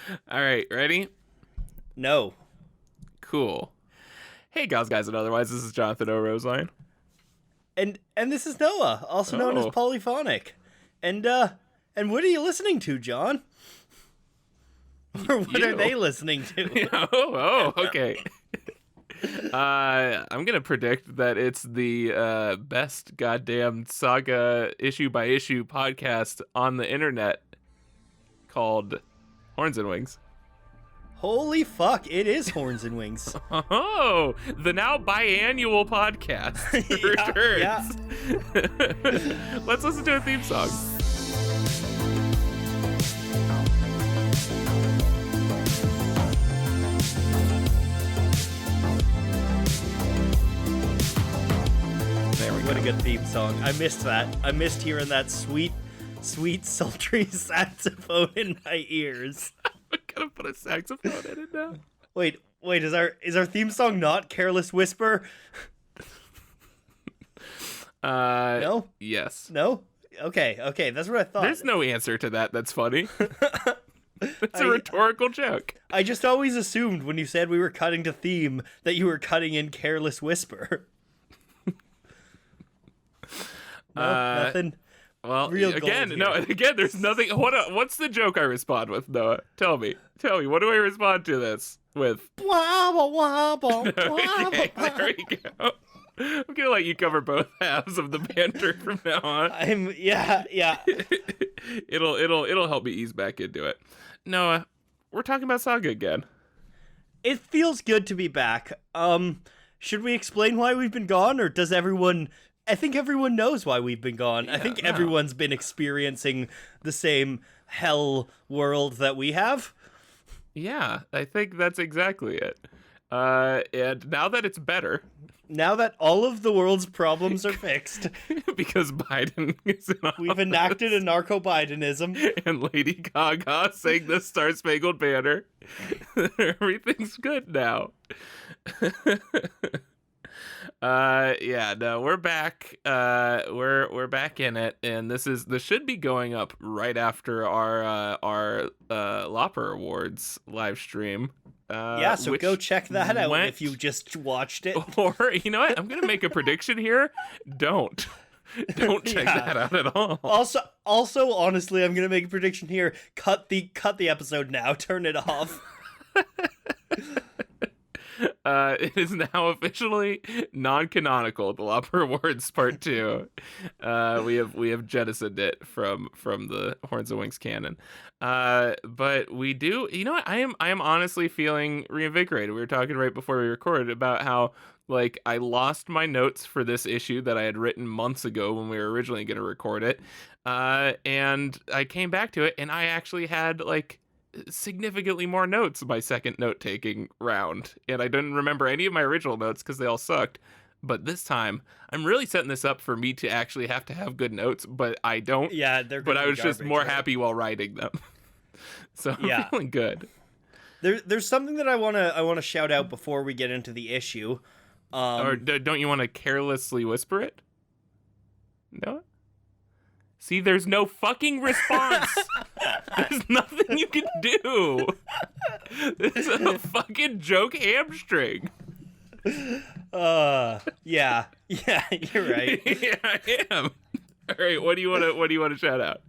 All right, ready? No. Cool. Hey, guys, and otherwise, this is Jonathan O. Roseline. And this is Noah, also known as Oh. Polyphonic. And what are you listening to, John? Or what are they listening to? Okay. I'm gonna predict that it's the best goddamn Saga issue by issue podcast on the internet called Horns and Wings. Holy fuck, it is Horns and Wings. Oh, the now biannual podcast returns. Yeah. Let's listen to a theme song. There we go. What a good theme song. I missed that. I missed hearing that sweet, sultry saxophone in my ears. I'm gonna put a saxophone in it now. Wait, is our theme song not Careless Whisper? No? Yes. No? Okay, that's what I thought. There's no answer to that. That's funny. It's a rhetorical joke. I just always assumed when you said we were cutting to theme that you were cutting in Careless Whisper. No, nothing. Well, Real again, gold no. here. Again, there's nothing. What's the joke I respond with, Noah? Tell me. What do I respond to this with? Wobble, wobble, Okay, there we go. I'm gonna let you cover both halves of the banter from now on. Yeah. It'll help me ease back into it. Noah, we're talking about Saga again. It feels good to be back. Should we explain why we've been gone, or does everyone? I think everyone knows why we've been gone. I think everyone's been experiencing the same hell world that we have. Yeah, I think that's exactly it. And now that it's better, Now that all of the world's problems are fixed, because Biden is in office, we've enacted a narco-Bidenism. and Lady Gaga sang the Star Spangled Banner. Everything's good now. No, we're back. We're back in it, and this should be going up right after our Lopper Awards live stream. So go check that out if you just watched it. Or you know what? I'm gonna make a prediction here. Don't check that out at all. Also, honestly, I'm gonna make a prediction here. Cut the episode now. Turn it off. It is now officially non-canonical. The Lopper Awards Part 2. We have jettisoned it from the Horns and Wings canon. But we do. You know what? I am honestly feeling reinvigorated. We were talking right before we recorded about how I lost my notes for this issue that I had written months ago when we were originally going to record it, and I came back to it, and I actually had significantly more notes my second note-taking round, and I didn't remember any of my original notes because they all sucked. But this time, I'm really setting this up for me to actually have to have good notes, but I don't. Yeah, but I was just more happy while writing them. So I'm feeling good. There's something that I wanna shout out before we get into the issue. Or don't you want to carelessly whisper it? No? See, there's no fucking response. There's nothing you can do. This is a fucking joke hamstring. Yeah, you're right. Yeah, I am. All right, what do you want to shout out?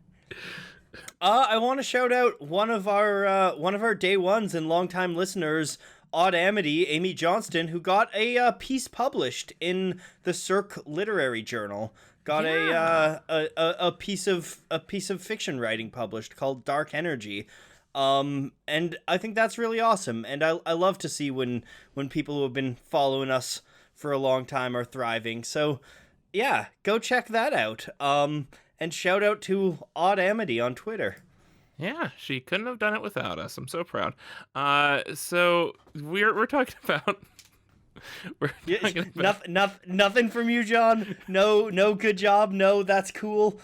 I want to shout out one of our day ones and longtime listeners, Odd Amity, Amy Johnston, who got a piece published in the Cirque Literary Journal. Got a piece of fiction writing published called Dark Energy. And I think that's really awesome. And I love to see when people who have been following us for a long time are thriving. So yeah, go check that out. And shout out to Odd Amity on Twitter. Yeah, she couldn't have done it without us. I'm so proud. So we're talking about. Nothing from you, John. No good job. No, that's cool.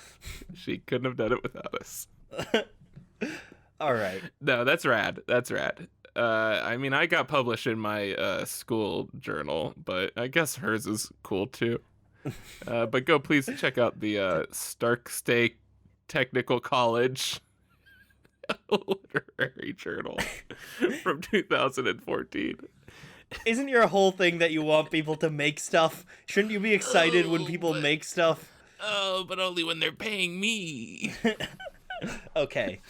She couldn't have done it without us. All right. No, that's rad. I mean, I got published in my school journal, but I guess hers is cool too. But please check out the Stark State Technical College literary journal from 2014. Isn't your whole thing that you want people to make stuff? Shouldn't you be excited when people make stuff? But only when they're paying me. Okay.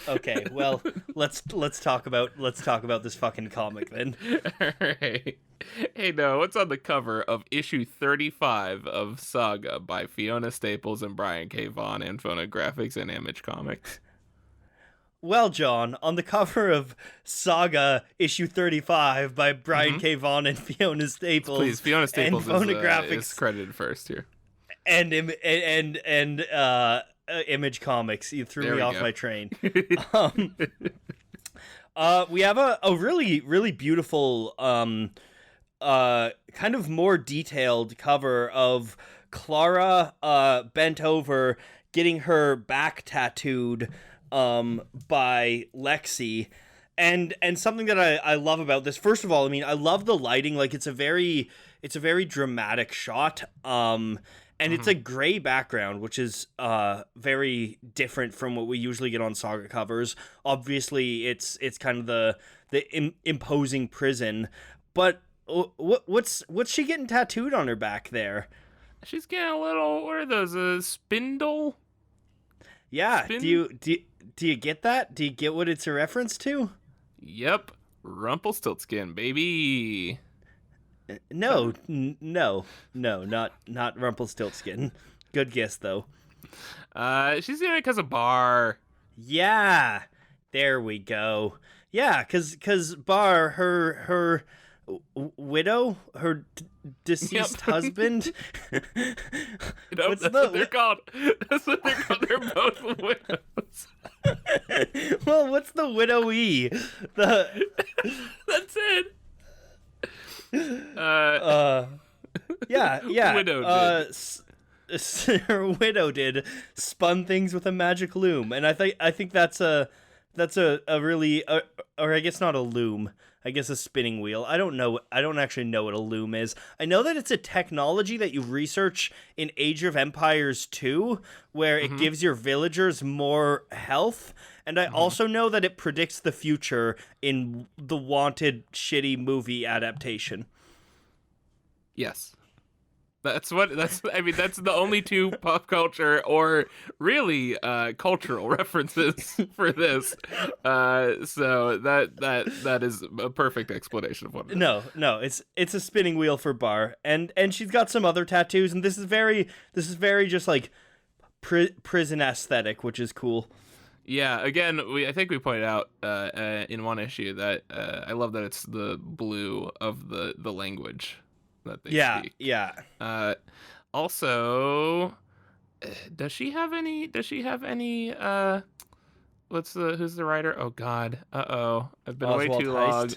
Well, let's talk about this fucking comic then. All right. Hey, no, what's on the cover of issue 35 of Saga by Fiona Staples and Brian K. Vaughan and Phonographix and Image Comics? Well, John, on the cover of Saga issue 35 by Brian K. Vaughan and Fiona Staples. Please, Fiona Staples and is credited first here. And Image Comics. You threw me off my train. We have a really, really beautiful, kind of more detailed cover of Clara bent over, getting her back tattooed by Lexi. And something that I love about this, first of all, I mean, I love the lighting. Like, it's a very dramatic shot. And it's a gray background, which is very different from what we usually get on Saga covers. Obviously, it's kind of the imposing prison. But what's she getting tattooed on her back there? She's getting a little, what are those, a spindle? Yeah, do you get that? Do you get what it's a reference to? Yep, Rumpelstiltskin, baby. No, not Rumpelstiltskin. Good guess though. She's doing it because of Bar. Yeah, there we go. Yeah, cause Bar, her widow, her deceased husband. That's what they're called. That's what they're called. They're both widows. Well, what's the widowy? That's it. Yeah. Widow did. Her widow did spun things with a magic loom, and I think that's a really or I guess not a loom. I guess a spinning wheel. I don't actually know what a loom is. I know that it's a technology that you research in Age of Empires 2, where it gives your villagers more health. And I also know that it predicts the future in the Wanted shitty movie adaptation. Yes. That's the only two pop culture or really cultural references for this. So that is a perfect explanation of what it is. No, it's a spinning wheel for Bar, and she's got some other tattoos, and this is very just like prison aesthetic, which is cool. Yeah, again, I think we pointed out in one issue that I love that it's the blue of the language that they speak. Yeah. Also, does she have any who's the writer? Oh god. I've been away too long.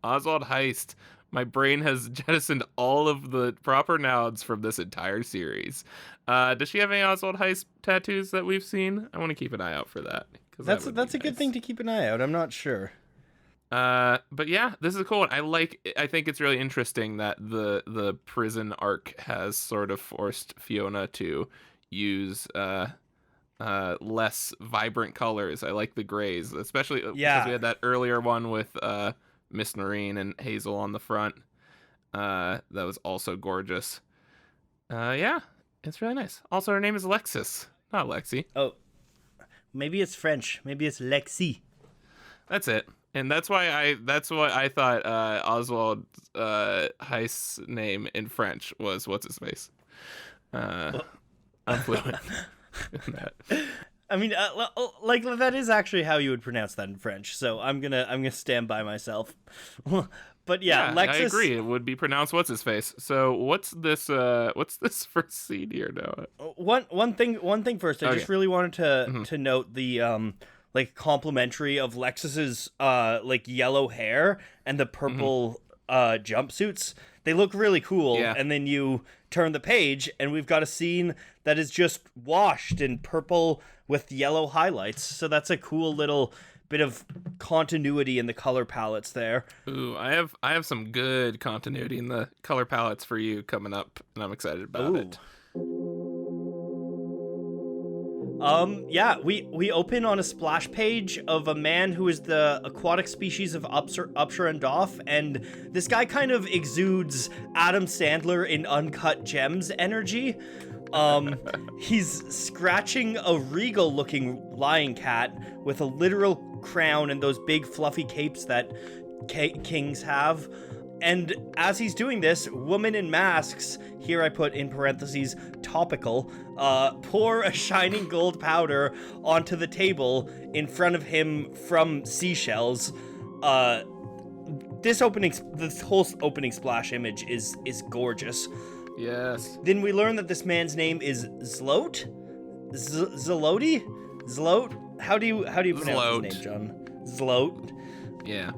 Oswald Heist. My brain has jettisoned all of the proper nouns from this entire series. Does she have any Oswald Heist tattoos that we've seen? I want to keep an eye out for that. That's a good thing to keep an eye out. I'm not sure. But yeah, this is a cool one. I think it's really interesting that the prison arc has sort of forced Fiona to use less vibrant colors. I like the grays, especially because we had that earlier one with Miss Noreen and Hazel on the front. That was also gorgeous. Yeah, it's really nice. Also, her name is Alexis, not Lexi. Oh, maybe it's French. Maybe it's Lexi. That's it. And that's why I thought Oswald Heist's name in French was what's his face. I'm fluent in that. I mean, like that is actually how you would pronounce that in French. So I'm gonna stand by myself. But yeah, Lexus, I agree. It would be pronounced what's his face. So what's this first scene here, Noah? One thing first. I just really wanted to note the like complimentary of Lexus's like yellow hair and the purple jumpsuits. They look really cool. Yeah. And then you turn the page and we've got a scene that is just washed in purple with yellow highlights. So that's a cool little bit of continuity in the color palettes there. Ooh, I have some good continuity in the color palettes for you coming up, and I'm excited about it. Yeah, we open on a splash page of a man who is the aquatic species of Upshur and Doff, and this guy kind of exudes Adam Sandler in Uncut Gems energy. He's scratching a regal-looking lion cat with a literal crown and those big fluffy capes that kings have. And as he's doing this, women in masks, here I put in parentheses, topical, pour a shining gold powder onto the table in front of him from seashells. This whole opening splash image is gorgeous. Yes. Then we learn that this man's name is Zlote? Zlote? Zlote? How do you pronounce his name, John? Zlote? Yeah.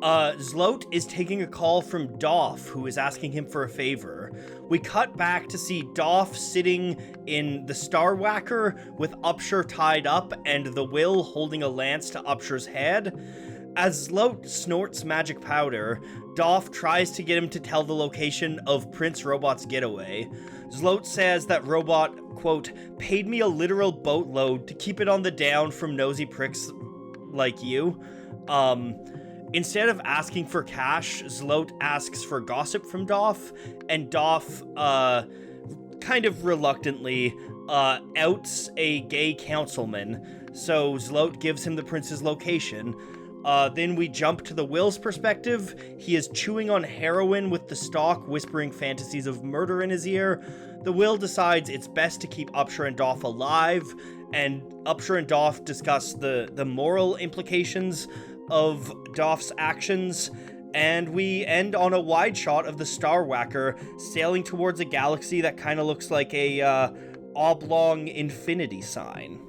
Zlote is taking a call from Doff, who is asking him for a favor. We cut back to see Doff sitting in the Star Whacker with Upshur tied up and the Will holding a lance to Upshur's head. As Zlote snorts magic powder, Doff tries to get him to tell the location of Prince Robot's getaway. Zlote says that Robot, quote, paid me a literal boatload to keep it on the down from nosy pricks like you. Instead of asking for cash, Zlote asks for gossip from Doff, and Doff, kind of reluctantly, outs a gay councilman, so Zlote gives him the prince's location. Then we jump to the Will's perspective. He is chewing on heroin with the Stalk whispering fantasies of murder in his ear. The Will decides it's best to keep Upshur and Doff alive, and Upshur and Doff discuss the moral implications of Doff's actions, and we end on a wide shot of the Star Whacker sailing towards a galaxy that kind of looks like a oblong infinity sign.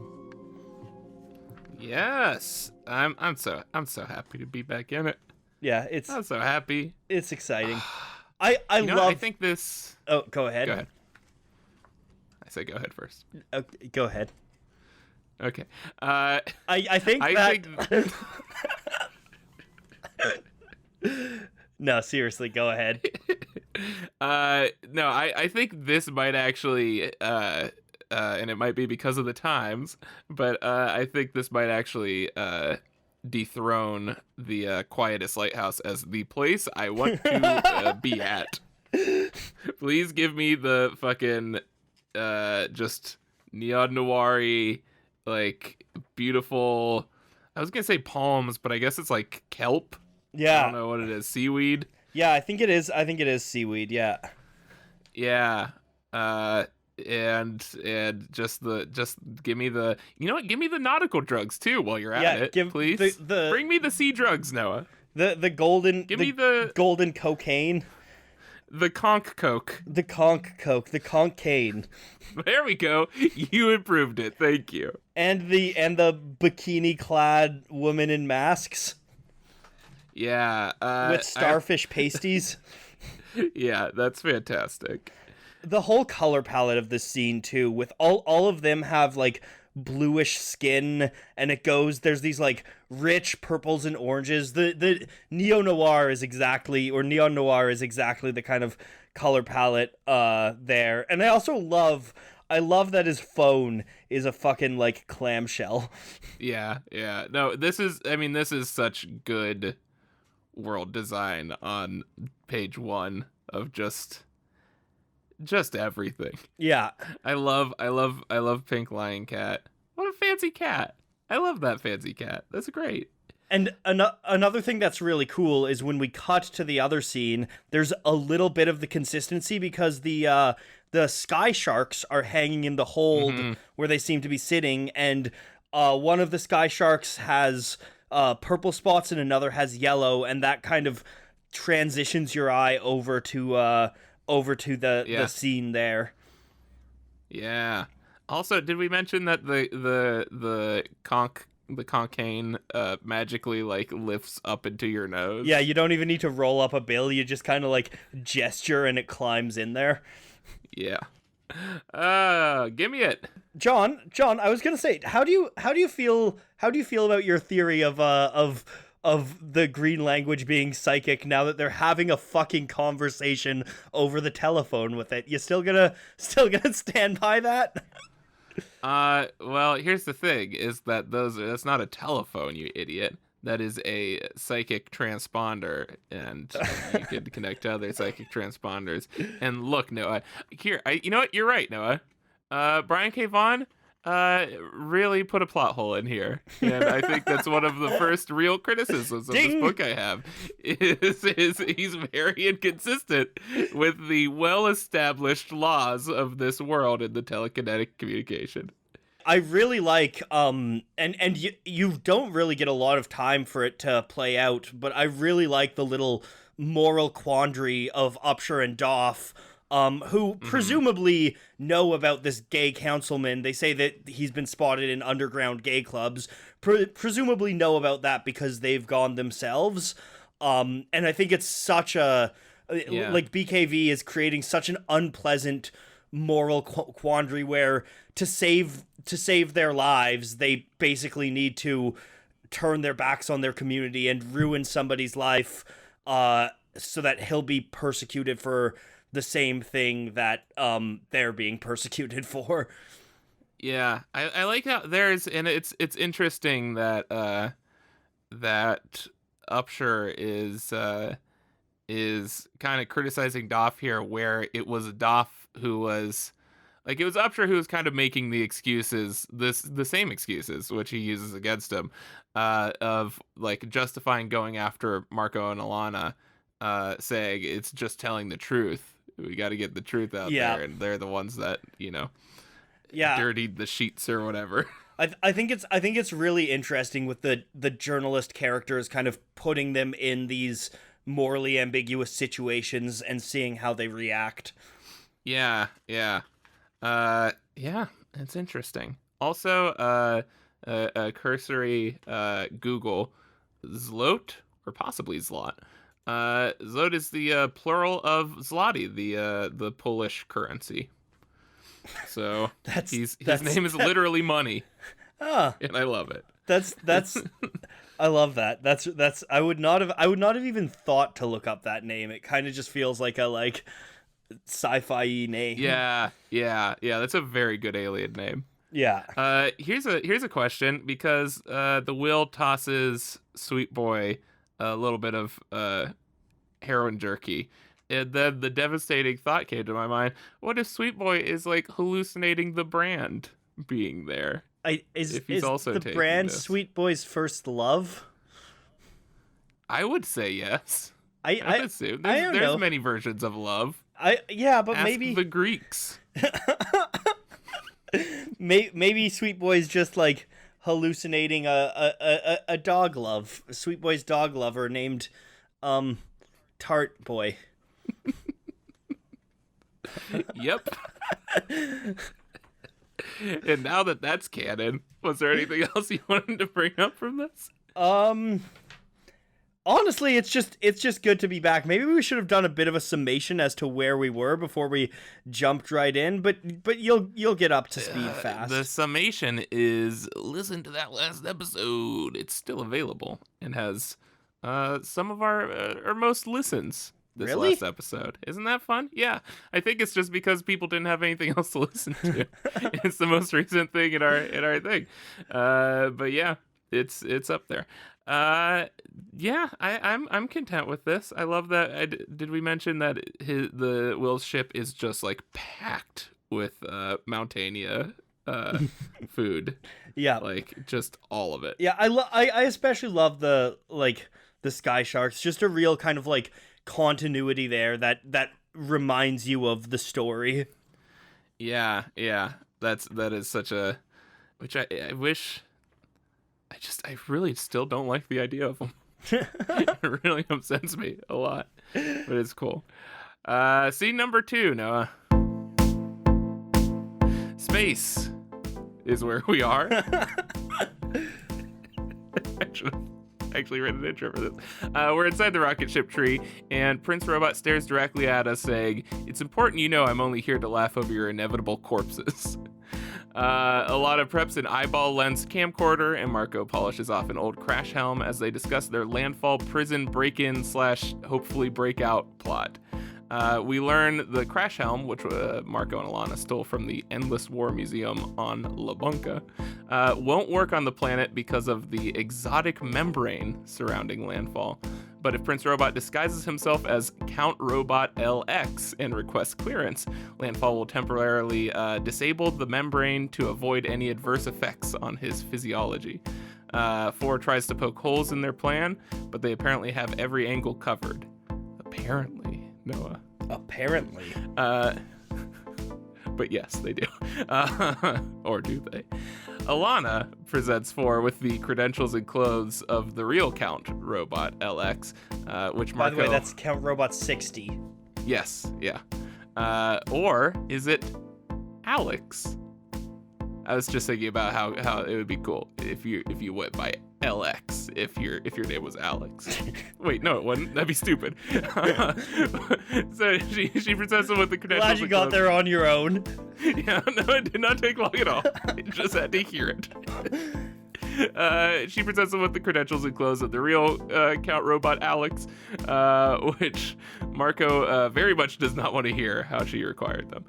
Yes, I'm so happy to be back in it. Yeah, I'm so happy. It's exciting. I love. I think this. Oh, go ahead. Go ahead. I say go ahead first. Go ahead. Okay. I think that. No, seriously, go ahead. No, I think this might actually, and it might be because of the times, but I think this might actually dethrone the Quietest Lighthouse as the place I want to be at. Please give me the fucking just neo-noir-y, like, beautiful, I was gonna say palms, but I guess it's like kelp. Yeah. I don't know what it is. Seaweed? Yeah, I think it is seaweed, yeah. Yeah. And just give me the, you know what? Give me the nautical drugs too while you're at it, please. Bring me the sea drugs, Noah. The golden. Give me the golden cocaine. The conch coke. The conch coke. The concaine. There we go. You improved it. Thank you. And the bikini clad woman in masks. Yeah. With starfish pasties. Yeah, that's fantastic. The whole color palette of this scene too, with all of them have like bluish skin, and there's these like rich purples and oranges. The neon noir is exactly the kind of color palette there. And I love that his phone is a fucking like clamshell. Yeah. No, this is such good world design on page 1 of just everything. Yeah. I love Pink Lion Cat. What a fancy cat. I love that fancy cat. That's great. And another thing that's really cool is when we cut to the other scene, there's a little bit of the consistency because the sky sharks are hanging in the hold where they seem to be sitting, and one of the sky sharks has purple spots and another has yellow, and that kind of transitions your eye over to the scene there. Yeah. Also, did we mention that the concaine magically like lifts up into your nose? Yeah, you don't even need to roll up a bill. You just kind of like gesture and it climbs in there. Yeah. Give me it. John, I was gonna say, how do you feel about your theory of the green language being psychic now that they're having a fucking conversation over the telephone with it? You still gonna stand by that? Well, here's the thing: is that that's not a telephone, you idiot. That is a psychic transponder, and you can connect to other psychic transponders. And look, Noah, you know what? You're right, Noah. Brian K. Vaughan, really put a plot hole in here, and I think that's one of the first real criticisms of Ding! this book I have. Is he's very inconsistent with the well-established laws of this world in the telekinetic communication. I really like and you don't really get a lot of time for it to play out, but I really like the little moral quandary of Upshur and Doff, who presumably know about this gay councilman. They say that he's been spotted in underground gay clubs. Presumably know about that because they've gone themselves. And I think it's such a like BKV is creating such an unpleasant moral quandary where to save their lives, they basically need to turn their backs on their community and ruin somebody's life, so that he'll be persecuted for the same thing that they're being persecuted for. Yeah, I like how and it's interesting that that Upshur is kind of criticizing Doff here, where it was Doff who was like, it was Upshur who was kind of making the excuses, the same excuses which he uses against him, of like justifying going after Marco and Alana, saying it's just telling the truth. We got to get the truth out there, and they're the ones that dirtied the sheets or whatever. I think it's really interesting with the journalist characters, kind of putting them in these morally ambiguous situations and seeing how they react. Yeah, it's interesting. Also, a cursory Google, Zlot, or possibly Zlot. Zlot is the plural of zloty, the Polish currency. So his name is literally money. And I love it. That's I love that. That's I would not have even thought to look up that name. It kind of just feels like a sci-fi name. Yeah. That's a very good alien name. Yeah. Here's a question, because the Will tosses Sweet Boy a little bit of heroin jerky, and then the devastating thought came to my mind: what if Sweet Boy is like hallucinating the brand being there? Is the brand Sweet Boy's first love? I would say yes. I assume there's know. Many versions of love. But Ask maybe the Greeks. maybe Sweet Boy's just like hallucinating a dog love. Sweet Boy's dog lover named Tart Boy. Yep. And now that that's canon, was there anything else you wanted to bring up from this? Honestly, it's just good to be back. Maybe we should have done a bit of a summation as to where we were before we jumped right in, but you'll get up to speed fast. The summation is, listen to that last episode. It's still available and has some of our most listens this last episode. Isn't that fun? Yeah. I think it's just because people didn't have anything else to listen to. It's the most recent thing in our thing. But yeah, it's up there. I'm content with this. I love that. Did we mention that the Will's ship is just like packed with Mountainia food? Yeah, like just all of it. Yeah, I especially love the Sky Sharks. Just a real kind of like continuity there that reminds you of the story. Yeah, that is such a, which I wish. I really still don't like the idea of them. It really upsets me a lot, but it's cool. Scene number 2, Noah. Space is where we are. Actually read an intro for this. We're inside the rocket ship tree, and Prince Robot stares directly at us, saying, "It's important you know I'm only here to laugh over your inevitable corpses." Alana preps an eyeball lens camcorder, and Marco polishes off an old crash helm as they discuss their landfall prison break-in / hopefully breakout plot. We learn the crash helm, which Marco and Alana stole from the Endless War Museum on La Bunka, won't work on the planet because of the exotic membrane surrounding landfall. But if Prince Robot disguises himself as Count Robot LX and requests clearance, landfall will temporarily disable the membrane to avoid any adverse effects on his physiology. 4 tries to poke holes in their plan, but they apparently have every angle covered. Apparently, Noah. Apparently. But yes, they do. Or do they? Alana presents 4 with the credentials and clothes of the real Count Robot LX, which Marco... By the way, that's Count Robot 60. Yes, yeah. Or is it Alex? I was just thinking about how it would be cool if you went by LX if your name was Alex. Wait, no, it wouldn't. That'd be stupid. So she presents him with the credentials. Glad you got there on your own. Yeah, no, it did not take long at all. I just had to hear it. She presents him with the credentials and clothes of the real Count Robot Alex, which Marco very much does not want to hear how she required them.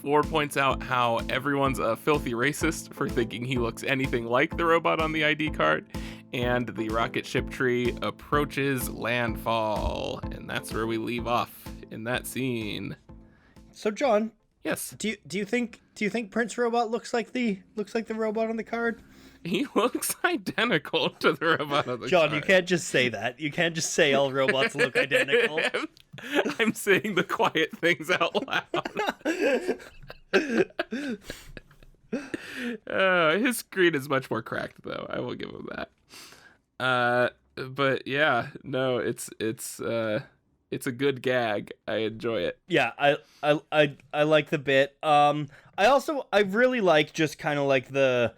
4 points out how everyone's a filthy racist for thinking he looks anything like the robot on the ID card, and the rocket ship tree approaches landfall, and that's where we leave off in that scene. So, John, yes, do you think Prince Robot looks like the robot on the card? He looks identical to the robot on the John, card. you can't just say that. You can't just say all robots look identical. I'm saying the quiet things out loud. His screen is much more cracked, though. I will give him that. But yeah, no, it's a good gag. I enjoy it. Yeah, I like the bit. I really like just kind of like the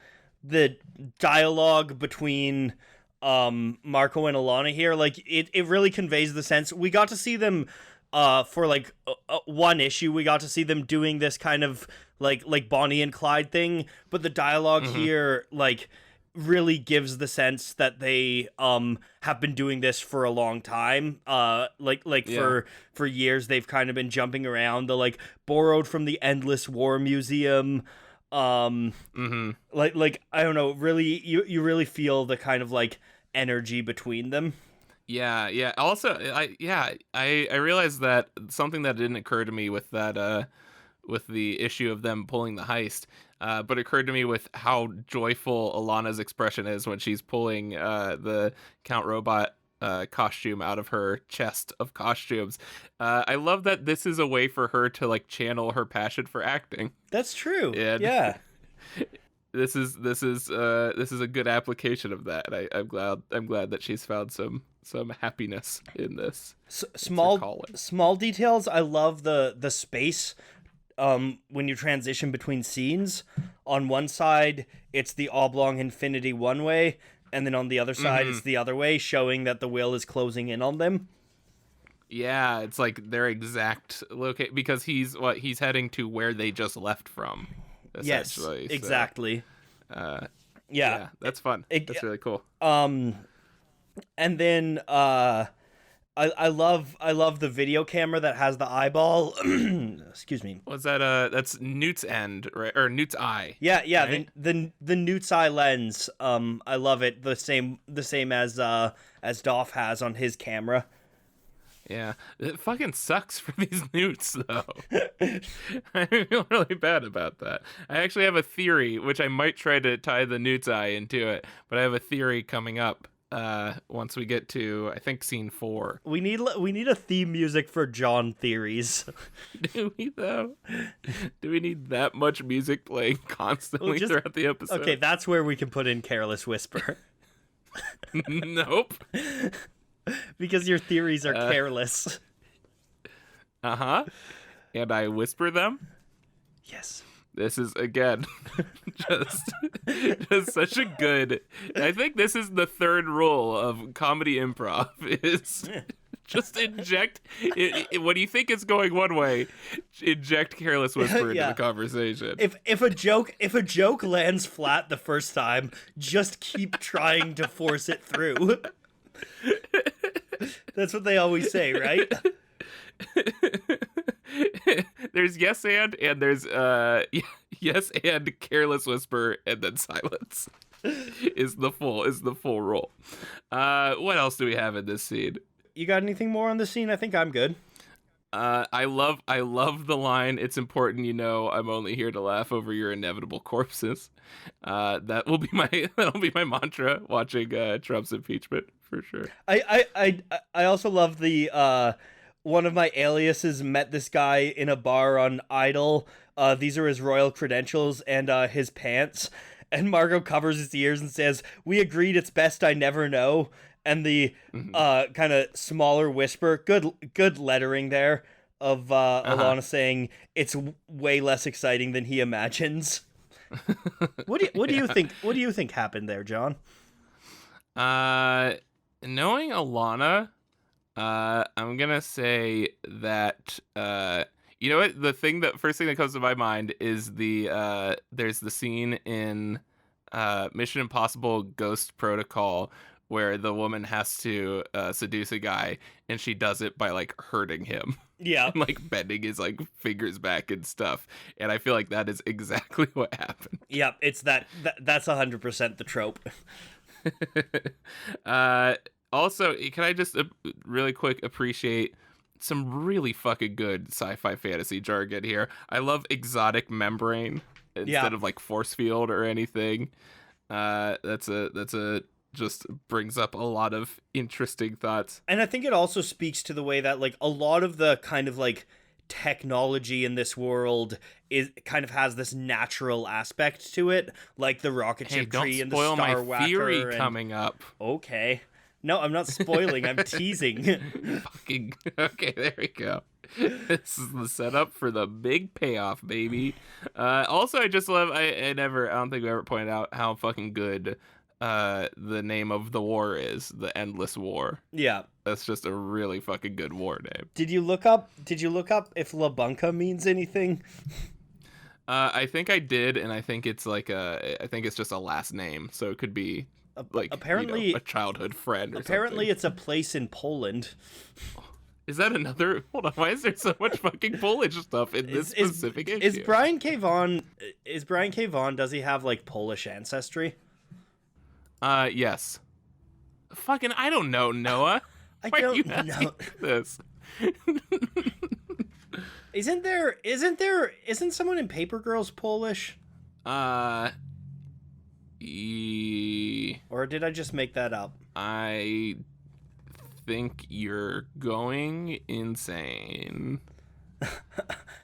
dialogue between Marco and Alana here. Like it really conveys the sense. We got to see them for like one issue. We got to see them doing this kind of like Bonnie and Clyde thing, but the dialogue here like really gives the sense that they have been doing this for a long time. For years they've kind of been jumping around. The like borrowed from the Endless War Museum. Like I don't know, really you really feel the kind of like energy between them. Yeah. Also, I realized that something that didn't occur to me with that with the issue of them pulling the heist, but occurred to me with how joyful Alana's expression is when she's pulling the Count Robot costume out of her chest of costumes. I love that this is a way for her to like channel her passion for acting. That's true. And yeah. This is a good application of that. I'm glad that she's found some happiness in this. Small details. I love the space. When you transition between scenes, on one side it's the oblong infinity one way, and then on the other side it's the other way, showing that the will is closing in on them. Yeah, it's like their exact location, because he's heading to where they just left from. Yes, exactly. So, yeah, that's fun. That's really cool. And then I love the video camera that has the eyeball. Excuse me. Was that that's Newt's end, right? Or Newt's eye? Yeah. Right? The Newt's eye lens. I love it. The same as Dolph has on his camera. Yeah, it fucking sucks for these Newts, though. I feel really bad about that. I actually have a theory, which I might try to tie the Newt's eye into it, but I have a theory coming up once we get to, I think, scene 4. We need a theme music for John theories. Do we, though? Do we need that much music playing constantly throughout the episode? Okay, that's where we can put in Careless Whisper. Nope. Because your theories are careless. And I whisper them? Yes. This is, again, just such a good... I think this is the third rule of comedy improv, is just inject... when you think it's going one way, inject Careless Whisper into the conversation. If a joke lands flat the first time, just keep trying to force it through. That's what they always say, right? There's yes and there's yes and careless whisper and then silence is the full roll. What else do we have in this scene? You got anything more on the scene? I think I'm good. I love the line, "It's important, you know, I'm only here to laugh over your inevitable corpses." That'll be my mantra watching Trump's impeachment for sure. I also love the one of my aliases met this guy in a bar on Idol. These are his royal credentials and his pants. And Margot covers his ears and says, "We agreed it's best I never know." And the kind of smaller whisper, good lettering there of Alana saying it's way less exciting than he imagines. What do you think? What do you think happened there, John? Knowing Alana, I'm gonna say that you know what, first thing that comes to my mind is there's the scene in Mission Impossible Ghost Protocol where the woman has to seduce a guy, and she does it by like hurting him. Yeah. And, like bending his like fingers back and stuff. And I feel like that is exactly what happened. Yep, it's that's 100% the trope. Also, can I just really quick appreciate some really fucking good sci-fi fantasy jargon here. I love exotic membrane instead of like force field or anything. That's a just brings up a lot of interesting thoughts. And I think it also speaks to the way that like a lot of the kind of like technology in this world is kind of has this natural aspect to it, like the rocket ship tree and the star my whacker theory coming up. Okay. No, I'm not spoiling. I'm teasing. Fucking okay. There we go. This is the setup for the big payoff, baby. Also, I just love. I don't think we ever pointed out how fucking good the name of the war is, the Endless War. Yeah. That's just a really fucking good war name. Did you look up if La Bunka means anything? I think I did, and I think it's like I think it's just a last name, so it could be like apparently you know, a childhood friend. Or apparently, something. it's a place in Poland. Is that another? Hold on, why is there so much fucking Polish stuff in this specific issue? Is Brian K. Vaughan? Does he have like Polish ancestry? Yes. Fucking, I don't know, Noah. Why don't are you asking this? Isn't someone in Paper Girls Polish? Or did I just make that up? I think you're going insane.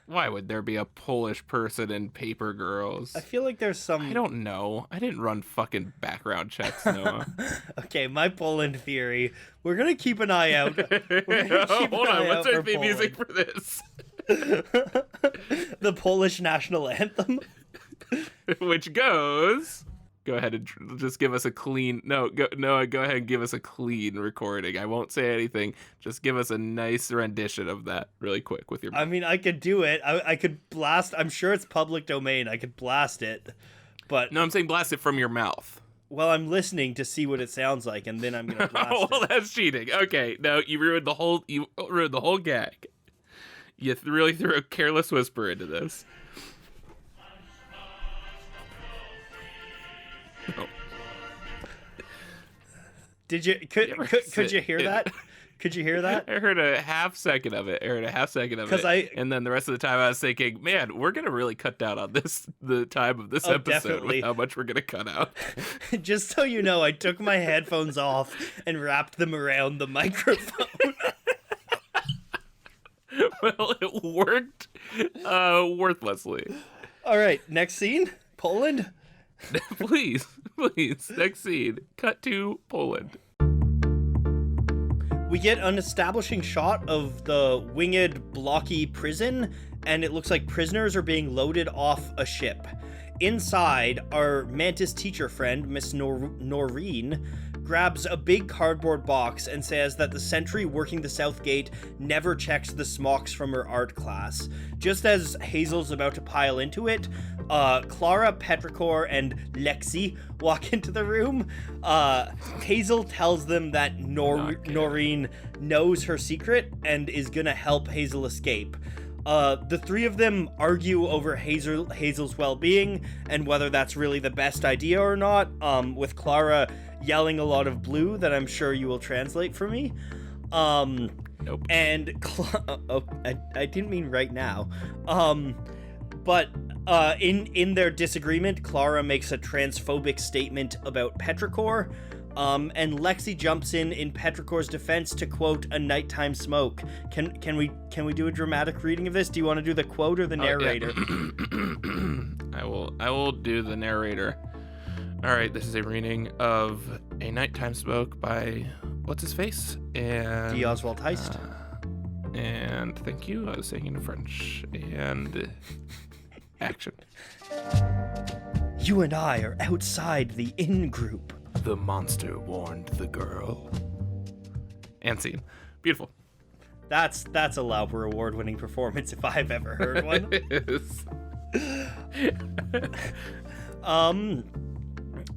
Why would there be a Polish person in Paper Girls? I feel like there's some... I don't know. I didn't run fucking background checks, Noah. Okay, my Poland theory. We're going to keep an eye out. Hold on, what's our theme music for this? The Polish national anthem. Which goes... Go ahead and just give us a clean... Noah, go ahead and give us a clean recording. I won't say anything. Just give us a nice rendition of that really quick with your... I mean, I could do it. I could blast... I'm sure it's public domain. I could blast it, but... No, I'm saying blast it from your mouth. Well, I'm listening to see what it sounds like, and then I'm going to blast it. Well, it. That's cheating. Okay, no, you ruined the whole gag. You really threw a careless whisper into this. Oh. Did you could you hear that? Could you hear that? I heard a half second of it. And then the rest of the time I was thinking, man, we're gonna really cut down on the time of this episode definitely. With how much we're gonna cut out. Just so you know, I took my headphones off and wrapped them around the microphone. Well, it worked worthlessly. All right, next scene, Poland. Please, next scene. Cut to Poland. We get an establishing shot of the winged, blocky prison, and it looks like prisoners are being loaded off a ship. Inside, our Mantis teacher friend, Miss Noreen, grabs a big cardboard box and says that the sentry working the south gate never checks the smocks from her art class. Just as Hazel's about to pile into it, Clara, Petrichor, and Lexi walk into the room. Hazel tells them that Noreen knows her secret and is gonna help Hazel escape. The three of them argue over Hazel's well-being and whether that's really the best idea or not, with Clara yelling a lot of blue that I'm sure you will translate for me. Nope. And I didn't mean right now. But in their disagreement, Clara makes a transphobic statement about Petrichor. And Lexi jumps in Petrichor's defense to quote a nighttime smoke. Can we do a dramatic reading of this? Do you want to do the quote or the narrator? Yeah. I will do the narrator. All right, this is a reading of A Nighttime Smoke by what's his face and D. Oswald Heist. And thank you. I was saying in French. And action. You and I are outside the in-group. The monster warned the girl. And scene. Beautiful. That's a Lopper award-winning performance if I've ever heard one. It is.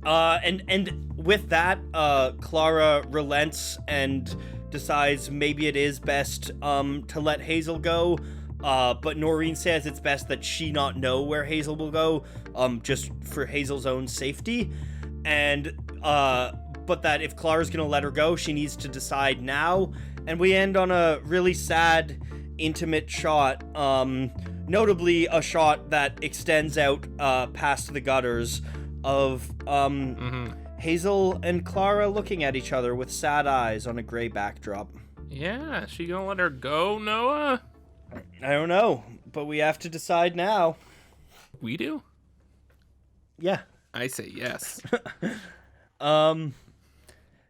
And with that, Clara relents and decides maybe it is best to let Hazel go. But Noreen says it's best that she not know where Hazel will go, just for Hazel's own safety. And but that if Clara's gonna let her go, she needs to decide now. And we end on a really sad, intimate shot. Notably, a shot that extends out past the gutters of Hazel and Clara looking at each other with sad eyes on a gray backdrop. Yeah, she gonna let her go, Noah? I don't know, but we have to decide now. We do? Yeah. I say yes.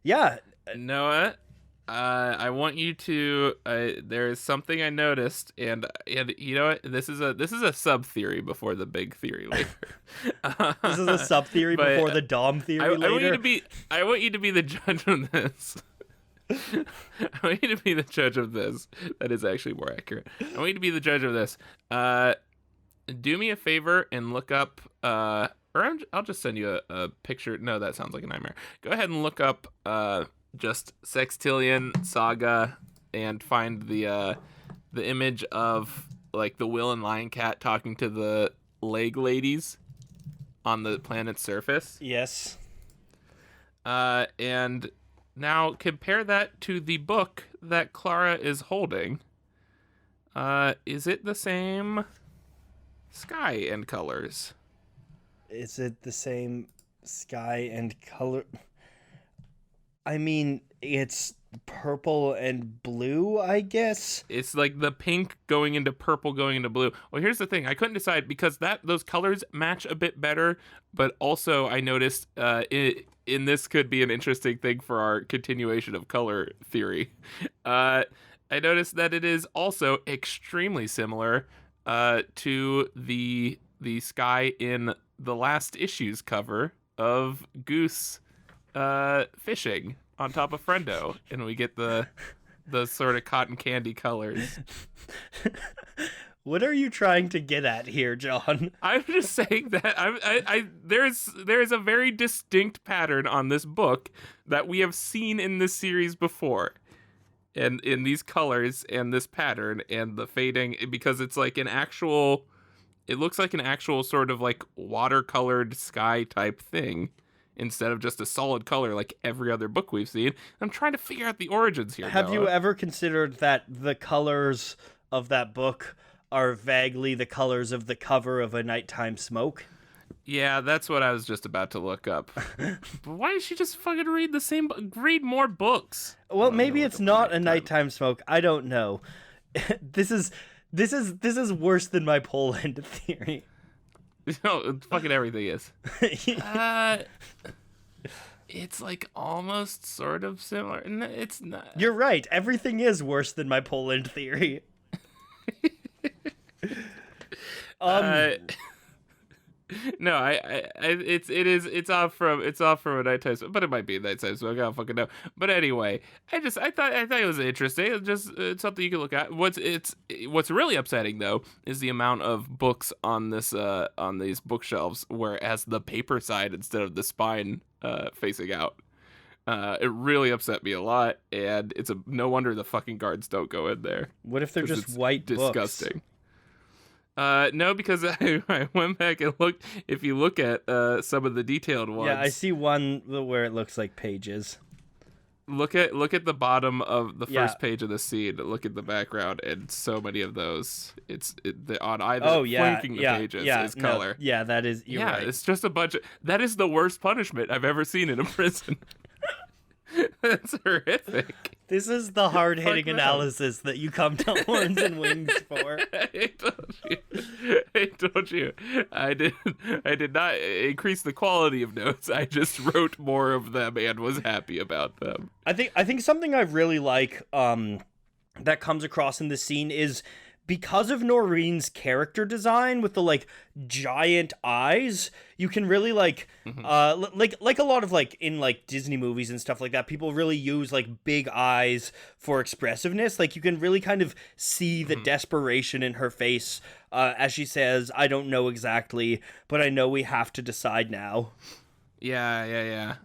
Yeah. Noah, I want you to. There is something I noticed, and you know what? This is a sub theory before the big theory later. This is a sub theory before the Dom theory later. I want you to be the judge of this. I want you to be the judge of this. That is actually more accurate. I want you to be the judge of this. Do me a favor and look up. I'll just send you a picture. No, that sounds like a nightmare. Go ahead and look up just Sextillion Saga and find the image of like the Will and Lion Cat talking to the leg ladies on the planet's surface. Yes. And now compare that to the book that Clara is holding. Is it the same sky and colors? Is it the same sky and color? I mean, it's purple and blue, I guess. It's like the pink going into purple going into blue. Well, here's the thing. I couldn't decide because those colors match a bit better, but also I noticed in this could be an interesting thing for our continuation of color theory. I noticed that it is also extremely similar to the sky in the last issue's cover of Goose fishing on top of Friendo, and we get the sort of cotton candy colors. What are you trying to get at here, John? I'm just saying that there's a very distinct pattern on this book that we have seen in this series before, and in these colors and this pattern and the fading, because it's like it looks like an actual sort of like watercolored sky type thing instead of just a solid color like every other book we've seen. I'm trying to figure out the origins here. Have Noah. you ever considered that the colors of that book are vaguely the colors of the cover of A Nighttime Smoke? Yeah, that's what I was just about to look up. But why did she just fucking read more books? Well, maybe it's not A Nighttime Smoke. I don't know. This is worse than my Poland theory. No, fucking everything is. It's like almost sort of similar. No, it's not. You're right. Everything is worse than my Poland theory. No, it's off from a nighttime, but it might be a nighttime smoke. I don't fucking know. But anyway, I thought it was interesting. It's something you can look at. What's really upsetting though is the amount of books on these bookshelves where it has the paper side instead of the spine facing out. It really upset me a lot, and it's no wonder the fucking guards don't go in there. What if they're just white disgusting. books? No, because I went back and looked. If you look at some of the detailed ones, Yeah, I see one where it looks like pages. Look at the bottom of the first page of the scene. Look at the background, and so many of those. On either flanking the pages is color. No, that is. You're right. It's just a bunch of. That is the worst punishment I've ever seen in a prison. That's horrific. This is the hard-hitting analysis that you come to Horns and Wings for. I told you. I did not increase the quality of notes. I just wrote more of them and was happy about them. I think something I really like that comes across in this scene is because of Noreen's character design with the like giant eyes, you can really like like a lot of like in like Disney movies and stuff like that, people really use like big eyes for expressiveness. Like you can really kind of see the desperation in her face as she says, "I don't know exactly, but I know we have to decide now." Yeah.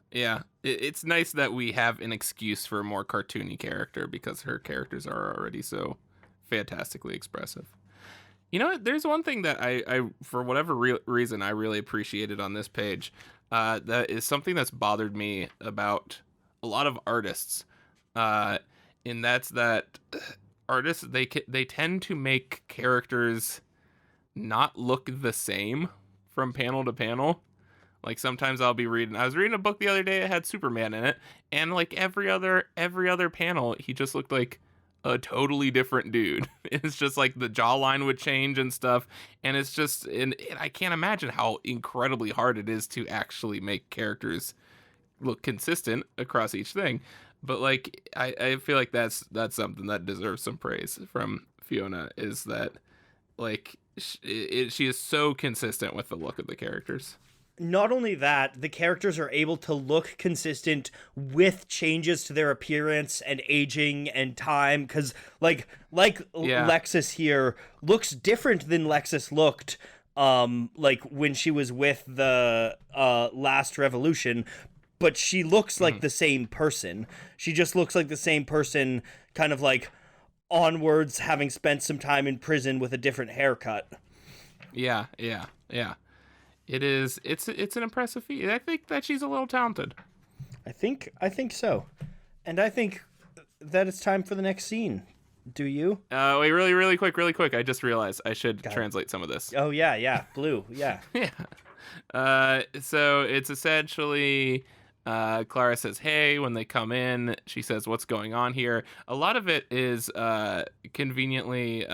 It's nice that we have an excuse for a more cartoony character because her characters are already so fantastically expressive. You know what? There's one thing that I for whatever reason, I really appreciated on this page. That is something that's bothered me about a lot of artists. And that's that artists, they tend to make characters not look the same from panel to panel. Like sometimes I was reading a book the other day, it had Superman in it, and like every other panel, he just looked like a totally different dude. It's just like the jawline would change and stuff, and it's just, and I can't imagine how incredibly hard it is to actually make characters look consistent across each thing. But like I feel like that's something that deserves some praise from Fiona, is that like she is so consistent with the look of the characters. Not only that, the characters are able to look consistent with changes to their appearance and aging and time, because Lexus here looks different than Lexus looked like when she was with the last revolution, but she looks like the same person. She just looks like the same person, kind of like onwards, having spent some time in prison with a different haircut. Yeah. It's an impressive feat. I think that she's a little talented. I think so. And I think that it's time for the next scene. Do you? Wait, really quick. I just realized I should translate some of this. Oh, yeah. Blue, yeah. Yeah. So it's essentially Clara says, "Hey," when they come in. She says, "What's going on here?" A lot of it is conveniently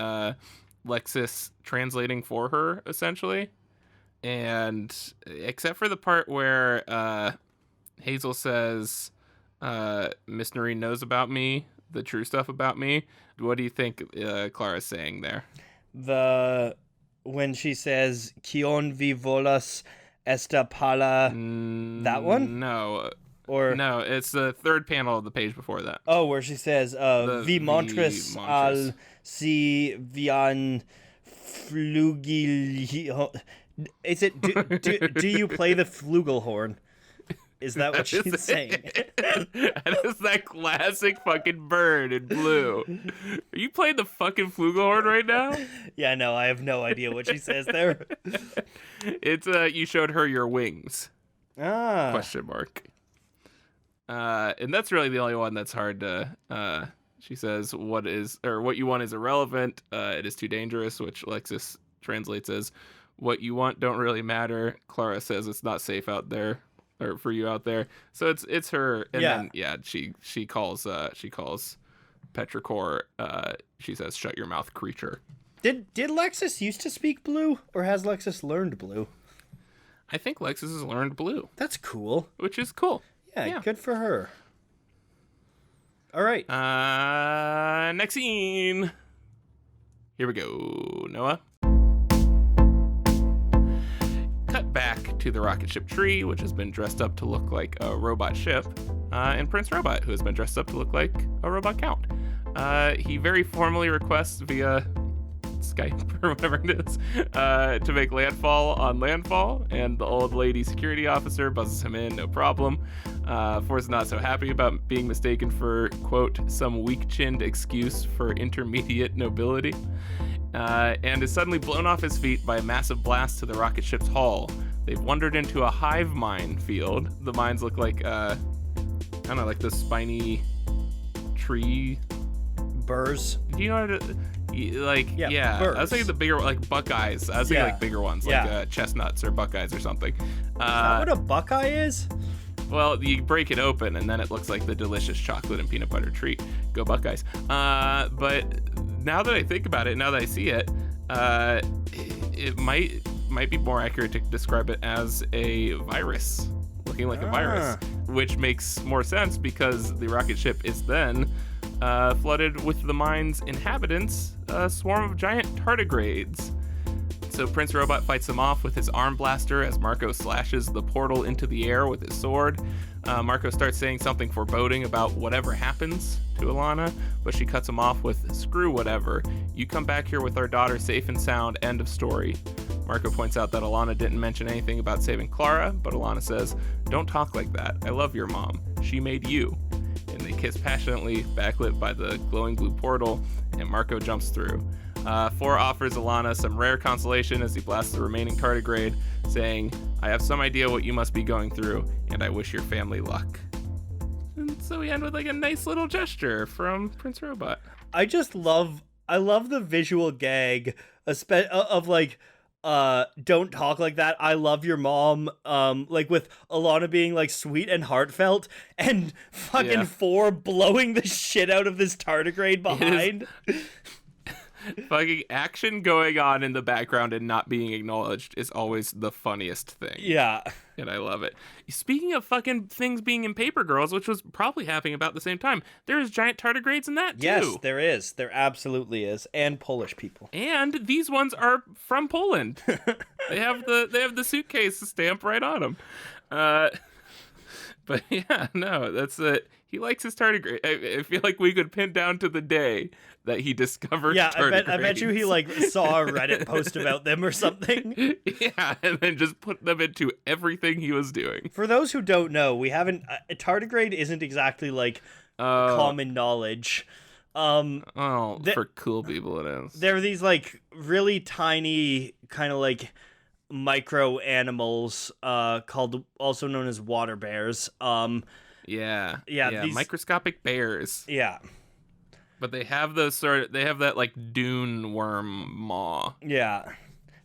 Lexus translating for her, essentially. And except for the part where Hazel says, Miss Noreen knows about me, the true stuff about me, what do you think Clara's saying there? When she says, "Kion vi volas esta pala," that one? No. Or no, it's the third panel of the page before that. Oh, where she says, "Vi montres al si vian flugil." Is it do you play the flugelhorn? Is that what she's saying? That is that classic fucking bird in blue. Are you playing the fucking flugelhorn right now? Yeah, no, I have no idea what she says there. It's you showed her your wings. Ah. Question mark. And that's really the only one that's hard to she says what you want is irrelevant. It is too dangerous, which Lexus translates as "what you want don't really matter." Clara says it's not safe out there, or for you out there. So it's her, and then she calls Petrichor. She says, "Shut your mouth, creature." Did Lexus used to speak blue, or has Lexus learned blue? I think Lexus has learned blue. That's cool. Which is cool. Yeah, good for her. All right. Next scene. Here we go, Noah. Cut cut back to the rocket ship Tree, which has been dressed up to look like a robot ship, and Prince Robot, who has been dressed up to look like a robot count. He very formally requests via Skype or whatever it is to make landfall on landfall, and the old lady security officer buzzes him in, no problem. Ford's not so happy about being mistaken for, quote, some weak-chinned excuse for intermediate nobility, and is suddenly blown off his feet by a massive blast to the rocket ship's hull. They've wandered into a hive mind field. The mines look like, kind of like the spiny tree burrs. Do you know how to... Like, yeah. Birds. I was thinking the bigger, like buckeyes. I was thinking like bigger ones, like chestnuts or buckeyes or something. Is that what a buckeye is? Well, you break it open and then it looks like the delicious chocolate and peanut butter treat. Go Buckeyes. But now that I think about it, now that I see it, it might be more accurate to describe it as a virus, looking like a virus, which makes more sense because the rocket ship is then flooded with the mine's inhabitants, a swarm of giant tardigrades. So Prince Robot fights them off with his arm blaster as Marco slashes the portal into the air with his sword. Marco starts saying something foreboding about whatever happens to Alana, but she cuts him off with, screw whatever. You come back here with our daughter safe and sound, end of story. Marco points out that Alana didn't mention anything about saving Clara, but Alana says, don't talk like that. I love your mom. She made you. And they kiss passionately, backlit by the glowing blue portal, and Marco jumps through. Four offers Alana some rare consolation as he blasts the remaining tardigrade, saying, I have some idea what you must be going through, and I wish your family luck. And so we end with like a nice little gesture from Prince Robot. I love the visual gag of like, don't talk like that. I love your mom. Like with Alana being like sweet and heartfelt, and fucking Four blowing the shit out of this tardigrade behind. Fucking action going on in the background and not being acknowledged is always the funniest thing. Yeah. And I love it. Speaking of fucking things being in Paper Girls, which was probably happening about the same time, there's giant tardigrades in that too. Yes, there is. There absolutely is. And Polish people. And these ones are from Poland. They have the suitcase stamp right on them. But yeah, no, that's it. He likes his tardigrade. I feel like we could pin down to the day that he discovered tardigrades. I bet you he like saw a Reddit post about them or something. Yeah, and then just put them into everything he was doing. For those who don't know, we haven't tardigrade isn't exactly like common knowledge. For cool people it is. They're these like really tiny kind of like micro animals called, also known as water bears. Yeah, these microscopic bears. Yeah. But they have that like dune worm maw. Yeah.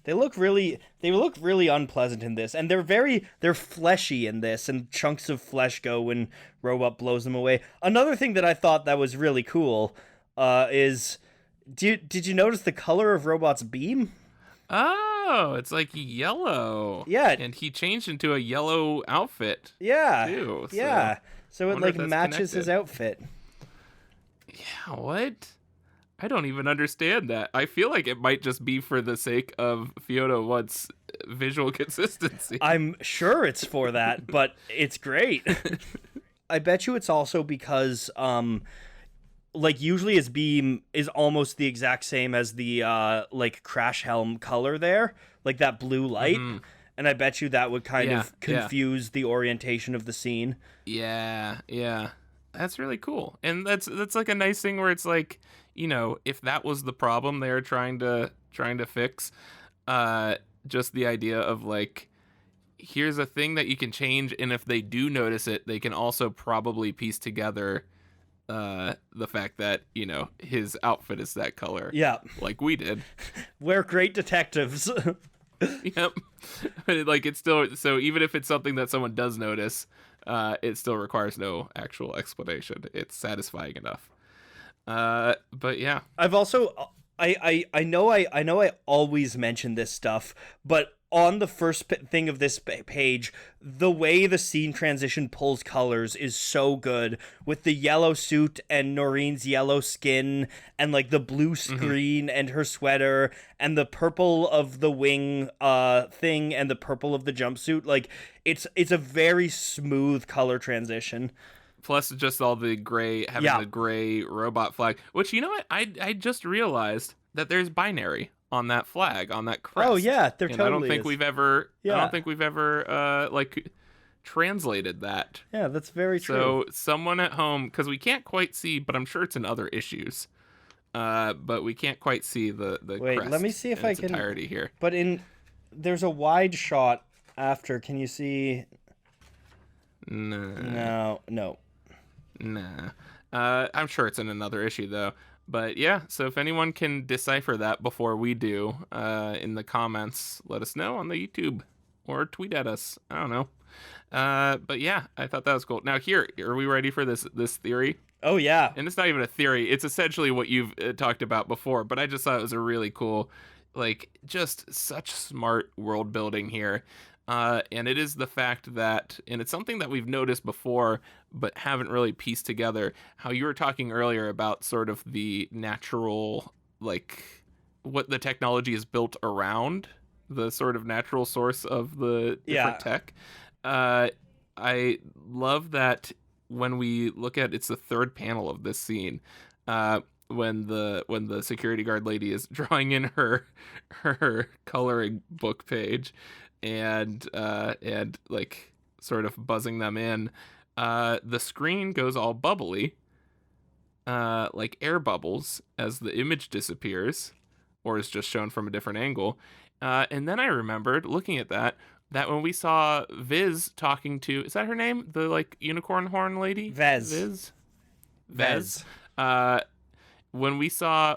They look really unpleasant in this, and they're fleshy in this, and chunks of flesh go when Robot blows them away. Another thing that I thought that was really cool is did you notice the color of Robot's beam? Oh, it's like yellow. Yeah. And he changed into a yellow outfit. Yeah. Too, so yeah. So it like matches his outfit. Yeah, what? I don't even understand that. I feel like it might just be for the sake of Fiona One's visual consistency. I'm sure it's for that, but it's great. I bet you it's also because like usually his beam is almost the exact same as the like crash helm color there, like that blue light. Mm-hmm. And I bet you that would kind of confuse the orientation of the scene. Yeah. That's really cool. And that's like a nice thing where it's like, you know, if that was the problem they were trying to fix, just the idea of like, here's a thing that you can change, and if they do notice it, they can also probably piece together the fact that, you know, his outfit is that color. Yeah. Like we did. We're great detectives. Yep. Like it's still, so even if it's something that someone does notice, it still requires no actual explanation. It's satisfying enough. But yeah. I've also I know I always mention this stuff, but on the first thing of this page, the way the scene transition pulls colors is so good, with the yellow suit and Noreen's yellow skin and like the blue screen and her sweater and the purple of the wing thing and the purple of the jumpsuit. Like it's a very smooth color transition. Plus just all the gray, having the gray robot flag, which, you know what, I just realized that there's binary on that flag, on that crest. Oh yeah, there totally I don't think is. I don't think we've ever like translated that. Yeah, that's very true. So someone at home, because we can't quite see, but I'm sure it's in other issues. But we can't quite see the Wait, crest let me see if I can entirety here. But there's a wide shot after. Can you see? No. Nah. I'm sure it's in another issue though. But yeah, so if anyone can decipher that before we do, in the comments, let us know on the YouTube or tweet at us. I don't know. But yeah, I thought that was cool. Now here, are we ready for this theory? Oh yeah. And it's not even a theory. It's essentially what you've talked about before, but I just thought it was a really cool, like, just such smart world building here. And it is the fact that, and it's something that we've noticed before, but haven't really pieced together, how you were talking earlier about sort of the natural, like, what the technology is built around, the sort of natural source of the different tech. I love that when we look at, it's the third panel of this scene, when the security guard lady is drawing in her coloring book page, and like sort of buzzing them in, the screen goes all bubbly, like air bubbles, as the image disappears or is just shown from a different angle. And then I remembered looking at that when we saw Viz talking to, is that her name, the like unicorn horn lady? Vez. When we saw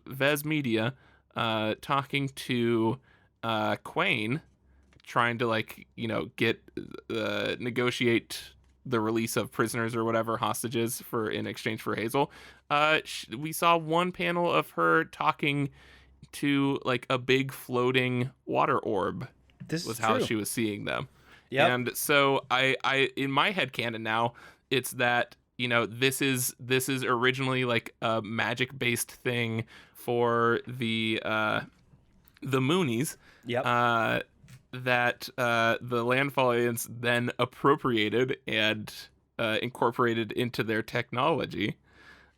Vez Media talking to Quain, trying to, like, you know, get negotiate the release of prisoners or whatever, hostages, in exchange for Hazel, we saw one panel of her talking to like a big floating water orb. This was is how true. she was seeing them. Yep. And so I in my headcanon now, it's that, you know, this is originally like a magic based thing for the Moonies. Yep. That the Landfallians then appropriated and incorporated into their technology.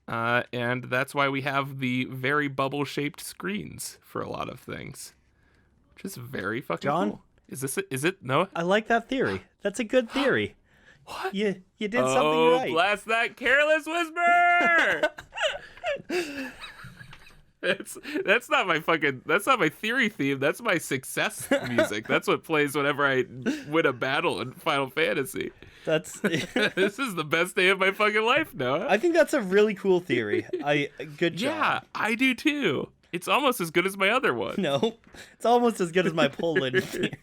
And that's why we have the very bubble-shaped screens for a lot of things, which is very fucking cool. Is it no? I like that theory. That's a good theory. What? You did something right. Blast that Careless whisper! That's not my theory theme. That's my success music. That's what plays whenever I win a battle in Final Fantasy. That's This is the best day of my fucking life, Noah. I think that's a really cool theory. Good job. Yeah, I do too. It's almost as good as my other one. No, it's almost as good as my Poland theory.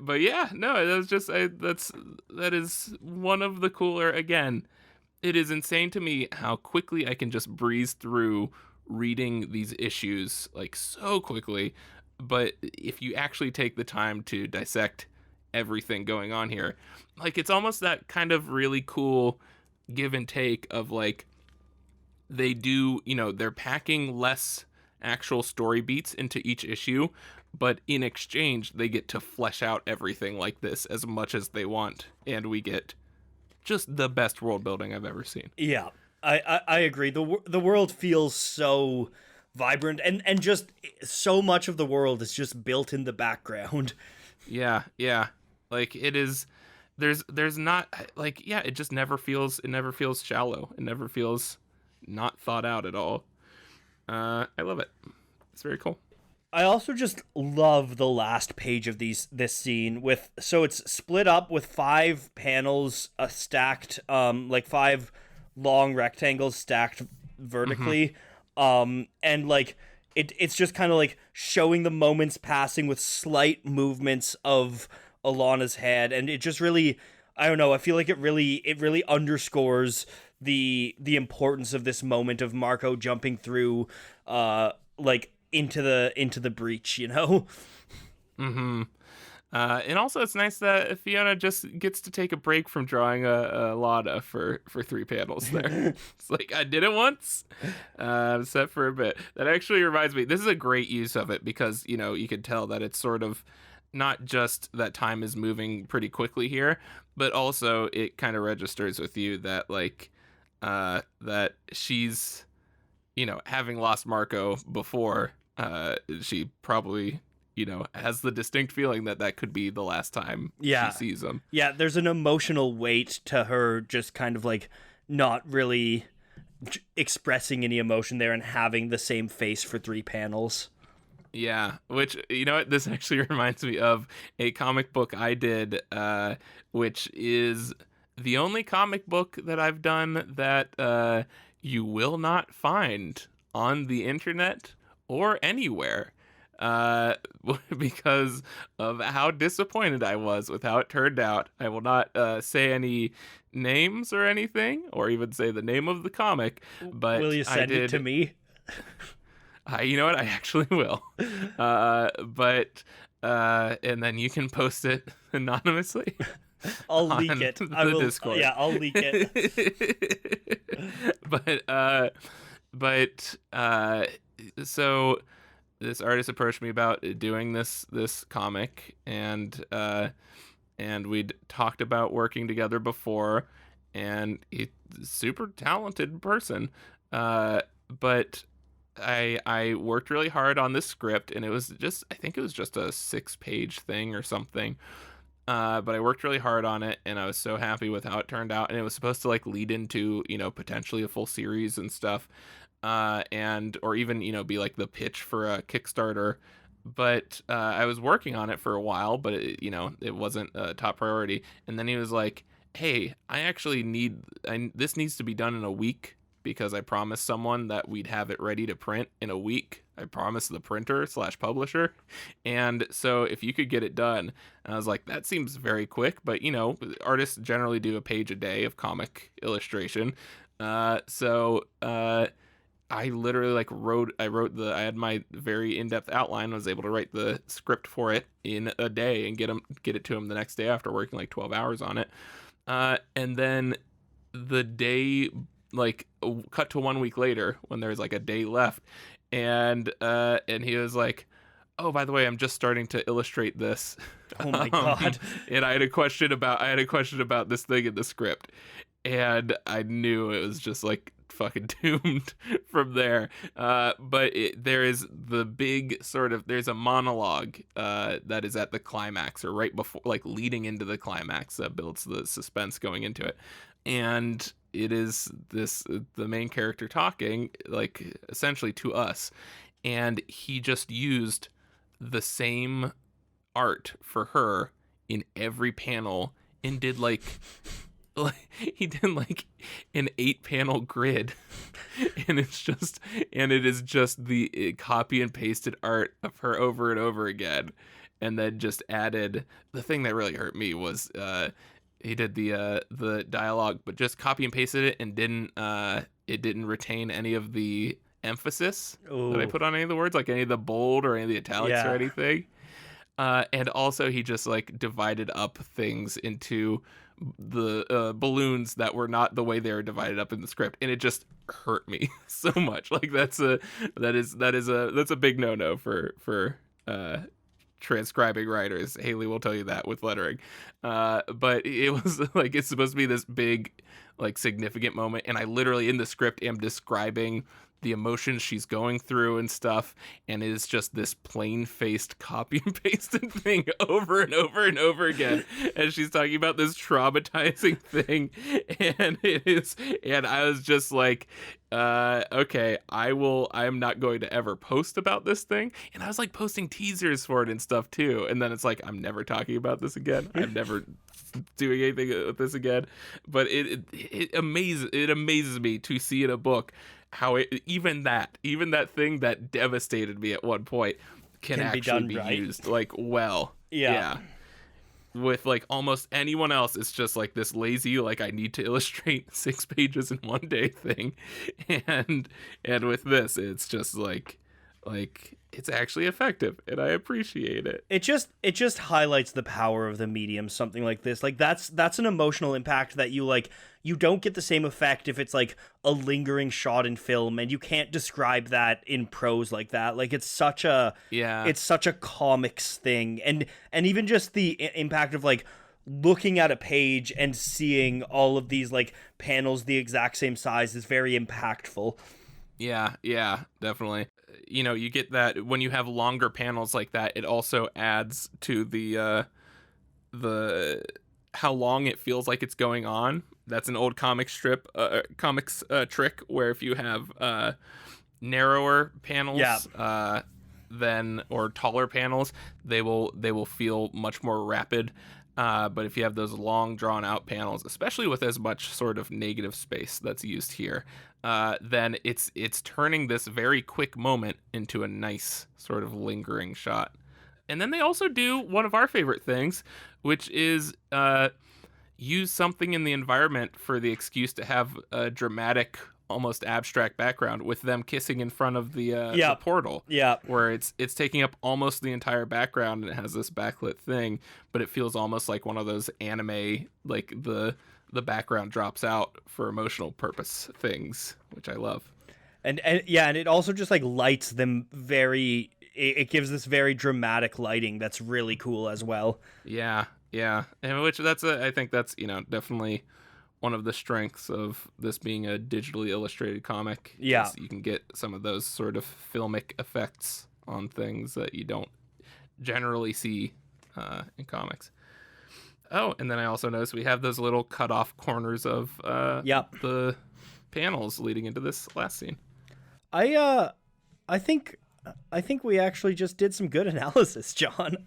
But yeah, no, that was just that is one of the cooler. Again, it is insane to me how quickly I can just breeze through reading these issues, like, so quickly. But if you actually take the time to dissect everything going on here, like, it's almost that kind of really cool give and take of, like, they do, you know, they're packing less actual story beats into each issue, but in exchange they get to flesh out everything like this as much as they want, and we get just the best world building I've ever seen. Yeah, I agree. The world feels so vibrant, and just so much of the world is just built in the background. Yeah, like, it is. There's not, like, yeah, it just never feels shallow. It never feels not thought out at all. I love it. It's very cool. I also just love the last page of this scene so it's split up with 5 panels stacked, like 5 long rectangles stacked vertically. And like it's just kind of like showing the moments passing with slight movements of Alana's head, and it just really I don't know. I feel like it really underscores the importance of this moment of Marco jumping through, like into the breach. You know. Mm-hmm. And also, it's nice that Fiona just gets to take a break from drawing a Lana for 3 panels there. It's like, I did it once, I'm set for a bit. That actually reminds me, this is a great use of it because, you can tell that it's sort of not just that time is moving pretty quickly here, but also it kind of registers with you that, like, that she's, having lost Marco before, she probably has the distinct feeling that that could be the last time she Yeah. sees him. Yeah, there's an emotional weight to her just kind of like not really expressing any emotion there and having the same face for 3 panels. Yeah, which, what, this actually reminds me of a comic book I did, which is the only comic book that I've done that you will not find on the internet or anywhere. Uh, because of how disappointed I was with how it turned out. I will not say any names or anything, or even say the name of the comic, Will but you I send it to did. me? You know what? I actually will. But and then you can post it anonymously I'll leak on it. I the will. Discord. Yeah, I'll leak it. but so this artist approached me about doing this comic, and we'd talked about working together before, and he's a super talented person, but I worked really hard on this script, and I think it was just a 6-page thing or something. But I worked really hard on it, and I was so happy with how it turned out. And it was supposed to like lead into, potentially a full series and stuff, and or even be like the pitch for a Kickstarter. But I was working on it for a while, but it wasn't a top priority. And then he was like, "Hey, this needs to be done in a week." Because I promised someone that we'd have it ready to print in a week. I promised the printer/publisher. And so if you could get it done, and I was like, that seems very quick, but artists generally do a page a day of comic illustration. I literally I had my very in-depth outline, was able to write the script for it in a day and get it to him the next day after working like 12 hours on it. And then the day, like, cut to 1 week later when there's like a day left, and he was like, "Oh, by the way, I'm just starting to illustrate this." Oh my um, god. and I had a question about this thing in the script, and I knew it was just like fucking doomed from there. But there's a monologue that is at the climax, or right before, like leading into the climax, that builds the suspense going into it. And it is the main character talking, like, essentially to us, and he just used the same art for her in every panel, and did like he did like an 8-panel grid, and it is just the copy and pasted art of her over and over again. And then just added, the thing that really hurt me was he did the dialogue, but just copy and pasted it, and didn't retain any of the emphasis that I Oh. put on any of the words, like any of the bold or any of the italics or Yeah. anything. And also he just like divided up things into the balloons that were not the way they were divided up in the script, and it just hurt me so much. Like, that's a big no-no for transcribing writers. Haley will tell you that with lettering. But it was like, it's supposed to be this big, like, significant moment, and I literally in the script am describing the emotions she's going through and stuff, and it is just this plain-faced copy and pasted thing over and over and over again as she's talking about this traumatizing thing. And I was just like, okay, I'm not going to ever post about this thing. And I was like posting teasers for it and stuff too, and then it's like, I'm never talking about this again, I'm never doing anything with this again. But it amazes me to see in a book how even that thing that devastated me at one point can Can be actually done be right. used like well. Yeah. Yeah. with like almost anyone else, it's just like this lazy, like I need to illustrate 6 pages in one day thing, and with this, it's just like it's actually effective, and I appreciate it. It just highlights the power of the medium. Something like this, like that's an emotional impact that you don't get the same effect if it's like a lingering shot in film, and you can't describe that in prose like that. Like it's such a comics thing, and even just the impact of like looking at a page and seeing all of these like panels the exact same size is very impactful. Yeah, definitely. You know, you get that when you have longer panels like that, it also adds to the how long it feels like it's going on. That's an old comics trick where if you have narrower panels, then or taller panels, they will feel much more rapid. But if you have those long drawn out panels, especially with as much sort of negative space that's used here, then it's turning this very quick moment into a nice sort of lingering shot. And then they also do one of our favorite things, which is use something in the environment for the excuse to have a dramatic, almost abstract background with them kissing in front of the portal. Yeah. Where it's taking up almost the entire background, and it has this backlit thing, but it feels almost like one of those anime, like the background drops out for emotional purpose things, which I love. And it also just like lights them very. It gives this very dramatic lighting that's really cool as well. Yeah, and which I think that's definitely one of the strengths of this being a digitally illustrated comic. Yeah, you can get some of those sort of filmic effects on things that you don't generally see in comics. Oh, and then I also noticed we have those little cut off corners of the panels leading into this last scene. I think we actually just did some good analysis, John.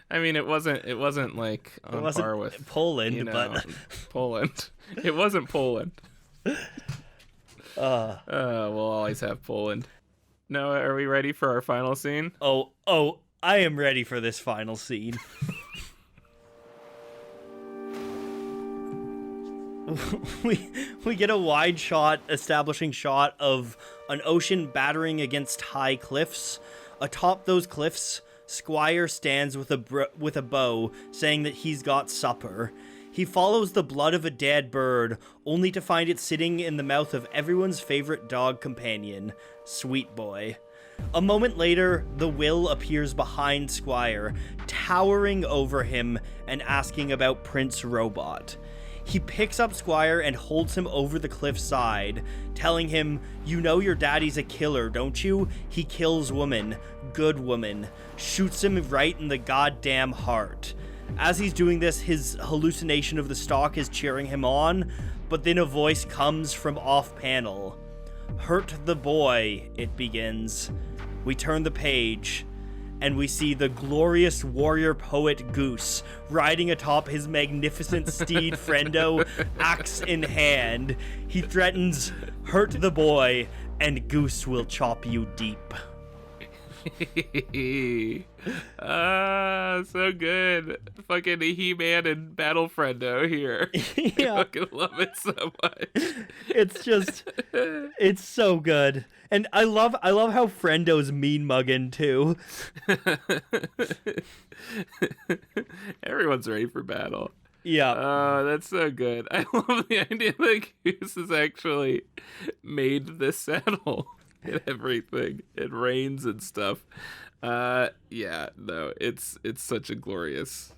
I mean, it wasn't like on par with Poland, but Poland. It wasn't Poland. We'll always have Poland. No, are we ready for our final scene? Oh, I am ready for this final scene. we get a wide shot, establishing shot of an ocean battering against high cliffs. Atop those cliffs, Squire stands with a bow, saying that he's got supper. He follows the blood of a dead bird, only to find it sitting in the mouth of everyone's favorite dog companion, Sweet Boy. A moment later, the Will appears behind Squire, towering over him and asking about Prince Robot. He picks up Squire and holds him over the cliff side, telling him, "You know your daddy's a killer, don't you? He kills women. Good woman." Shoots him right in the goddamn heart. As he's doing this, his hallucination of the stalk is cheering him on, but then a voice comes from off-panel. "Hurt the boy," it begins. We turn the page, and we see the glorious warrior poet Goose riding atop his magnificent steed Friendo, axe in hand. He threatens, "Hurt the boy, and Goose will chop you deep." So good. Fucking He-Man and Battle Friendo here. Yeah. I fucking love it so much. It's so good. And I love how Friendo's mean mugging too. Everyone's ready for battle. Yeah. That's so good. I love the idea that Goose has actually made this saddle and everything. It rains and stuff. It's such a glorious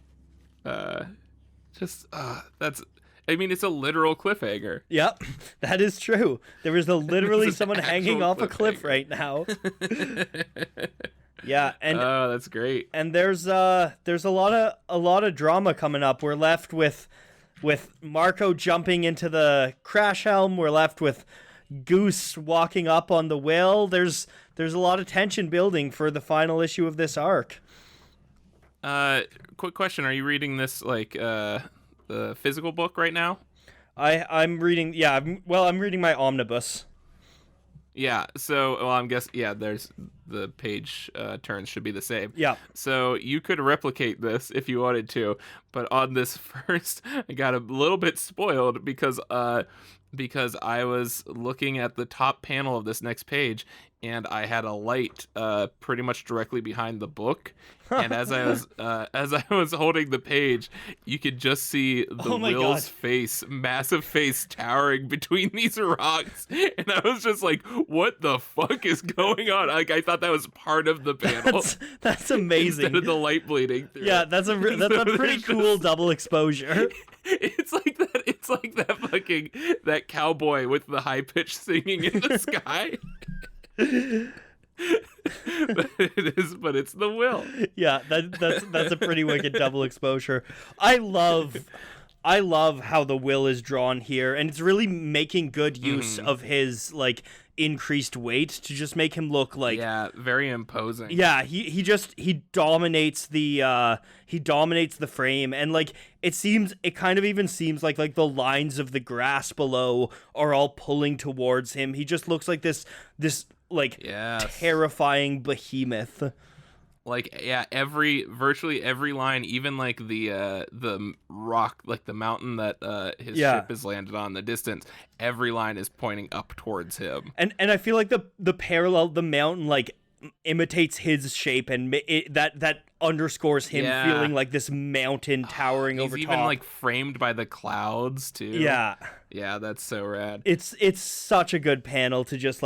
it's a literal cliffhanger. Yep, that is true. There is literally someone hanging off a cliff right now. Yeah, and that's great. And there's a lot of drama coming up. We're left with Marco jumping into the crash helm. We're left with Goose walking up on the Will. There's a lot of tension building for the final issue of this arc. Quick question: are you reading this like the physical book right now? I'm reading. Yeah, I'm reading my omnibus. Yeah, so well, I'm guessing. Yeah, there's the page turns should be the same. Yeah. So you could replicate this if you wanted to, but on this first, I got a little bit spoiled because I was looking at the top panel of this next page, and I had a light pretty much directly behind the book. And as I was holding the page, you could just see the Oh my Will's God. face, massive face, towering between these rocks, and I was just like, "What the fuck is going on?" Like I thought that was part of the panel That's amazing. instead of the light bleeding through. Yeah, that's a pretty cool double exposure. It's like that. It's like that fucking that cowboy with the high pitched singing in the sky. But it's the Will. Yeah, that's a pretty wicked double exposure. I love how the Will is drawn here, and it's really making good use of his like increased weight to just make him look like very imposing. Yeah, he dominates the frame, and like it kind of even seems like the lines of the grass below are all pulling towards him. He just looks like this like terrifying behemoth. Like virtually every line, even like the rock, like the mountain that his ship is landed on in the distance, every line is pointing up towards him. And I feel like the mountain like imitates his shape, and that underscores him feeling like this mountain towering over top. He's even like framed by the clouds too. Yeah, that's so rad. It's such a good panel to just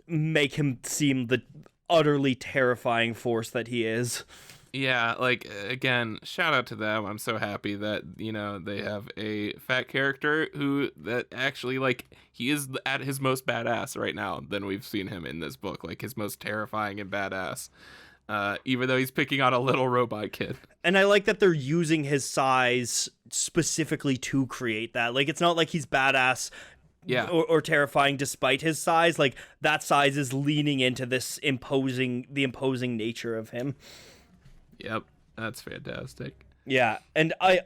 make him seem the utterly terrifying force that he is. Yeah, like again, shout out to them. I'm so happy that they have a fat character that actually like he is at his most badass right now than we've seen him in this book, like his most terrifying and badass. Even though he's picking on a little robot kid. And I like that they're using his size specifically to create that. Like it's not like he's badass or terrifying despite his size. Like that size is leaning into this imposing nature of him. Yep, that's fantastic. Yeah, and I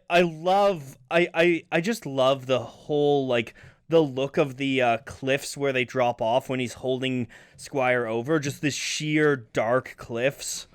just love the whole like the look of the cliffs where they drop off when he's holding Squire over, just this sheer dark cliffs.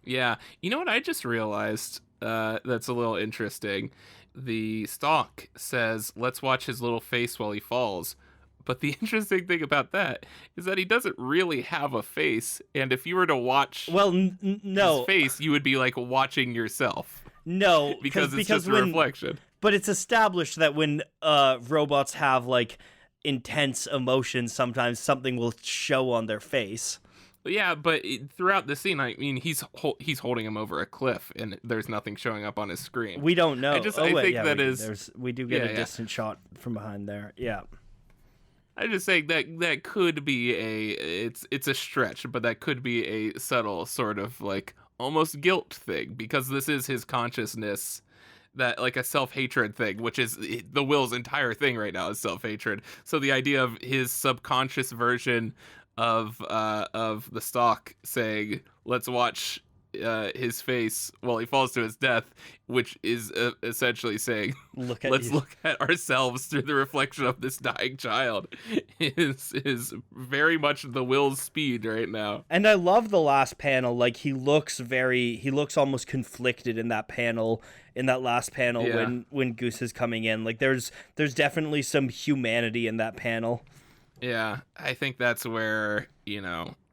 Yeah, you know what I just realized that's a little interesting? The stalk says, "Let's watch his little face while he falls." But the interesting thing about that is that he doesn't really have a face, and if you were to watch no his face, you would be like watching yourself. No, because it's just a reflection. But it's established that when robots have like intense emotions, sometimes something will show on their face. Yeah, but throughout the scene, I mean, he's holding him over a cliff, and there's nothing showing up on his screen. We don't know. We do get a distant shot from behind there. Yeah. I just say that could be it's a stretch, but that could be a subtle sort of like almost guilt thing, because this is his consciousness, that like a self-hatred thing, which is the Will's entire thing right now is self-hatred. So the idea of his subconscious version of the stalk saying, "Let's watch his face while he falls to his death," which is essentially saying, let's look at ourselves through the reflection of this dying child, is very much the Will's speed right now. And I love the last panel. Like he looks almost conflicted in that panel, in that last panel when Goose is coming in. Like there's definitely some humanity in that panel. Yeah, I think that's where,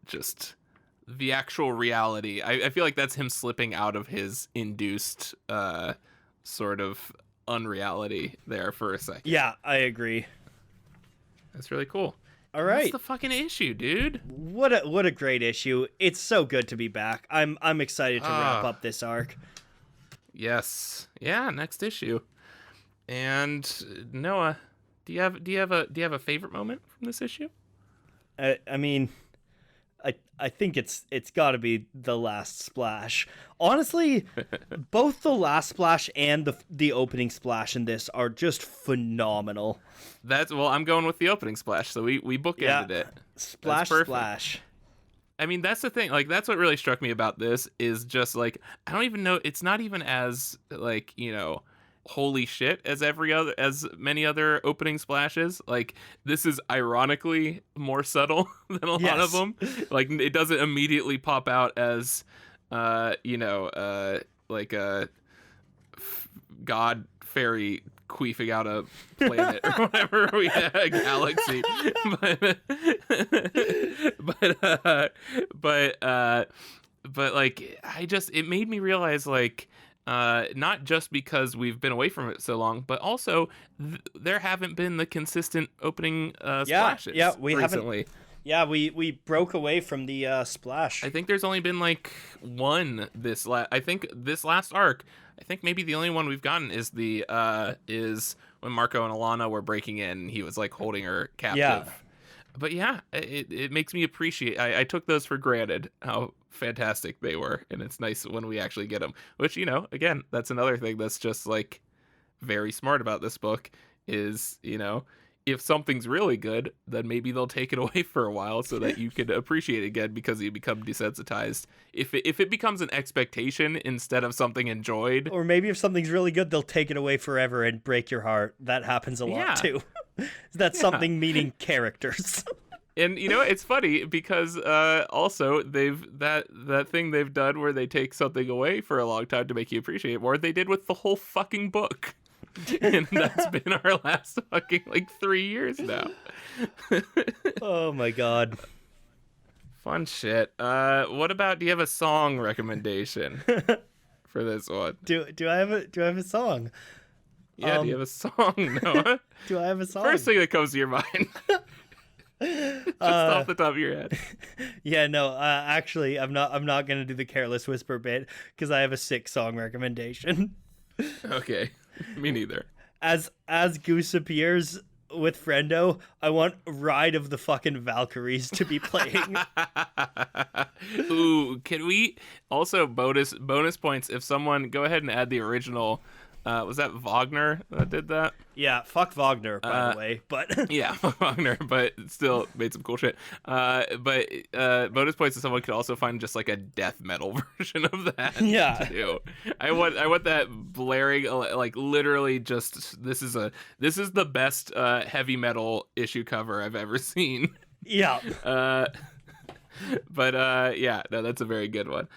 just the actual reality. I feel like that's him slipping out of his induced sort of unreality there for a second. Yeah, I agree. That's really cool. All right. That's the fucking issue, dude. What a great issue. It's so good to be back. I'm excited to wrap up this arc. Yes. Yeah, next issue. And Noah, do you have a favorite moment from this issue? I mean, I think it's got to be the last splash. Honestly, both the last splash and the opening splash in this are just phenomenal. I'm going with the opening splash, so we bookended it. Splash. I mean, that's the thing. Like, that's what really struck me about this is just like, I don't even know. It's not even as like, holy shit as many other opening splashes. Like, this is ironically more subtle than a lot of Yes. them. Like, it doesn't immediately pop out as like a god fairy queefing out a planet or whatever, we had a galaxy. But like, it made me realize, like, not just because we've been away from it so long, but also there haven't been the consistent opening splashes we recently. haven't. Yeah, we broke away from the splash. I think there's only been like one I think this last arc. I think maybe the only one we've gotten is is when Marco and Alana were breaking in and he was like holding her captive. Yeah. But yeah, it makes me appreciate. I took those for granted, how fantastic they were, and it's nice when we actually get them. Which, again, that's another thing that's just like very smart about this book is, if something's really good, then maybe they'll take it away for a while so that you can appreciate it again because you become desensitized. If it becomes an expectation instead of something enjoyed, or maybe if something's really good, they'll take it away forever and break your heart. That happens a lot too. That's something meaning characters. And it's funny because also that thing they've done where they take something away for a long time to make you appreciate it more, they did with the whole fucking book. And that's been our last fucking like 3 years now. Oh my god. Fun shit. What about, do you have a song recommendation for this one? Do I have a song? Yeah, do you have a song, Noah? Do I have a song? First thing that comes to your mind. Just off the top of your head. Yeah, no, actually I'm not gonna do the Careless Whisper bit because I have a sick song recommendation. Okay. Me neither. As Goose appears with Friendo, I want Ride of the fucking Valkyries to be playing. Ooh, can we also bonus points if someone go ahead and add the original? Was that Wagner that did that? Yeah, fuck Wagner, by the way. But yeah, Wagner, but still made some cool shit. But bonus points if someone could also find just like a death metal version of that. Yeah. To do. I want that blaring, like literally just this is the best heavy metal issue cover I've ever seen. Yeah. But yeah, no, that's a very good one.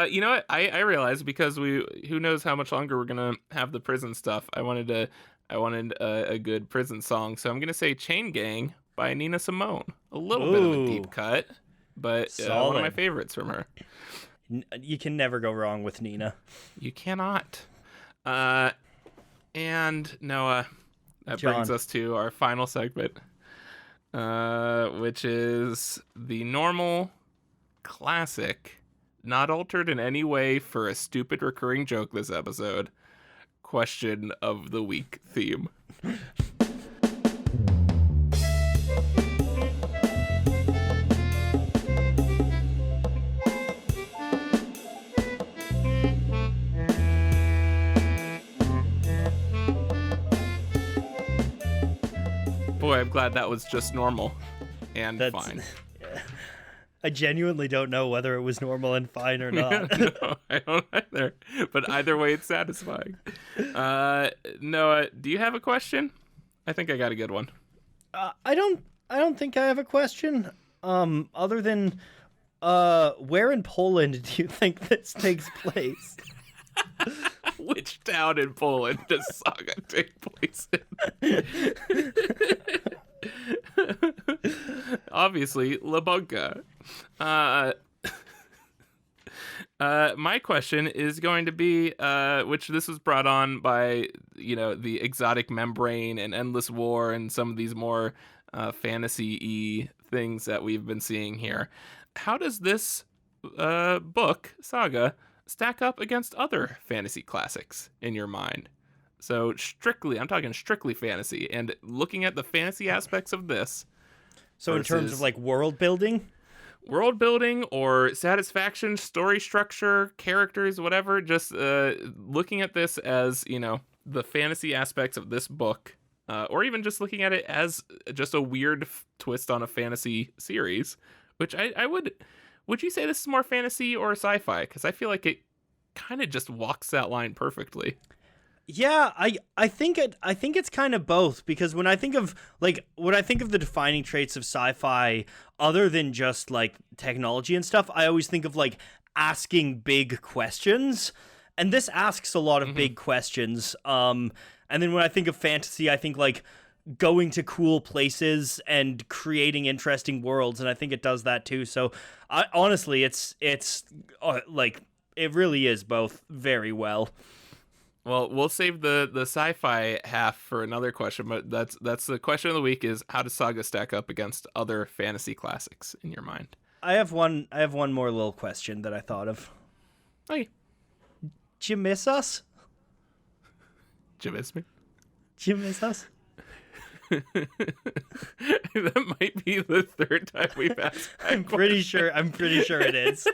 You know what? I realized because who knows how much longer we're gonna have the prison stuff. I wanted a good prison song, so I'm gonna say "Chain Gang" by Nina Simone. A little bit of a deep cut, but one of my favorites from her. You can never go wrong with Nina. You cannot. And Noah, that brings us to our final segment, which is the normal, classic, not altered in any way for a stupid recurring joke this episode, question of the week theme. Boy, I'm glad that was just normal and fine. I genuinely don't know whether it was normal and fine or not. No, I don't either. But either way, it's satisfying. Noah, do you have a question? I think I got a good one. I don't think I have a question. Other than, where in Poland do you think this takes place? Which town in Poland does Saga take place in? Obviously, Labunka. My question is going to be, which this was brought on by, the exotic membrane and endless war and some of these more fantasy-y things that we've been seeing here. How does this book, Saga, stack up against other fantasy classics in your mind? So I'm talking strictly fantasy, and looking at the fantasy aspects of this. So in terms of like world building or satisfaction, story structure, characters, whatever, just looking at this as, the fantasy aspects of this book, or even just looking at it as just a weird twist on a fantasy series, which would you say this is more fantasy or sci-fi? Because I feel like it kind of just walks that line perfectly. Yeah, I think it's kind of both, because when I think of the defining traits of sci-fi, other than just like technology and stuff, I always think of like asking big questions, and this asks a lot of big questions. And then when I think of fantasy, I think like going to cool places and creating interesting worlds, and I think it does that too. So honestly, it's like it really is both very well. Well, we'll save the sci-fi half for another question, but that's the question of the week: is how does Saga stack up against other fantasy classics in your mind? I have one more little question that I thought of. Hey, Did you miss us? did you miss me? Did you miss us? That might be the third time we've asked. I'm pretty sure it is.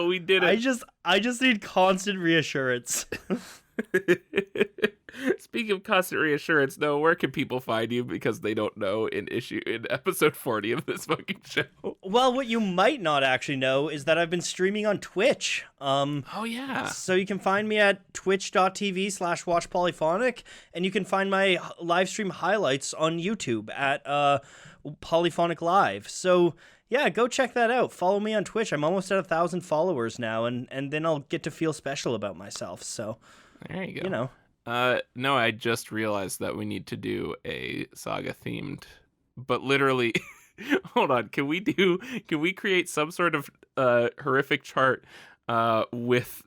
We did it. I just need constant reassurance. Speaking of constant reassurance, Noah, where can people find you, because they don't know in episode 40 of this fucking show? Well, what you might not actually know is that I've been streaming on Twitch. Oh yeah. So you can find me at twitch.tv/watchpolyphonic, and you can find my live stream highlights on YouTube at Polyphonic Live. So yeah, go check that out. Follow me on Twitch. I'm almost at 1,000 followers now, and then I'll get to feel special about myself. So There you go. you know. No, I just realized that we need to do a Saga themed, but literally, hold on. Can we create some sort of horrific chart with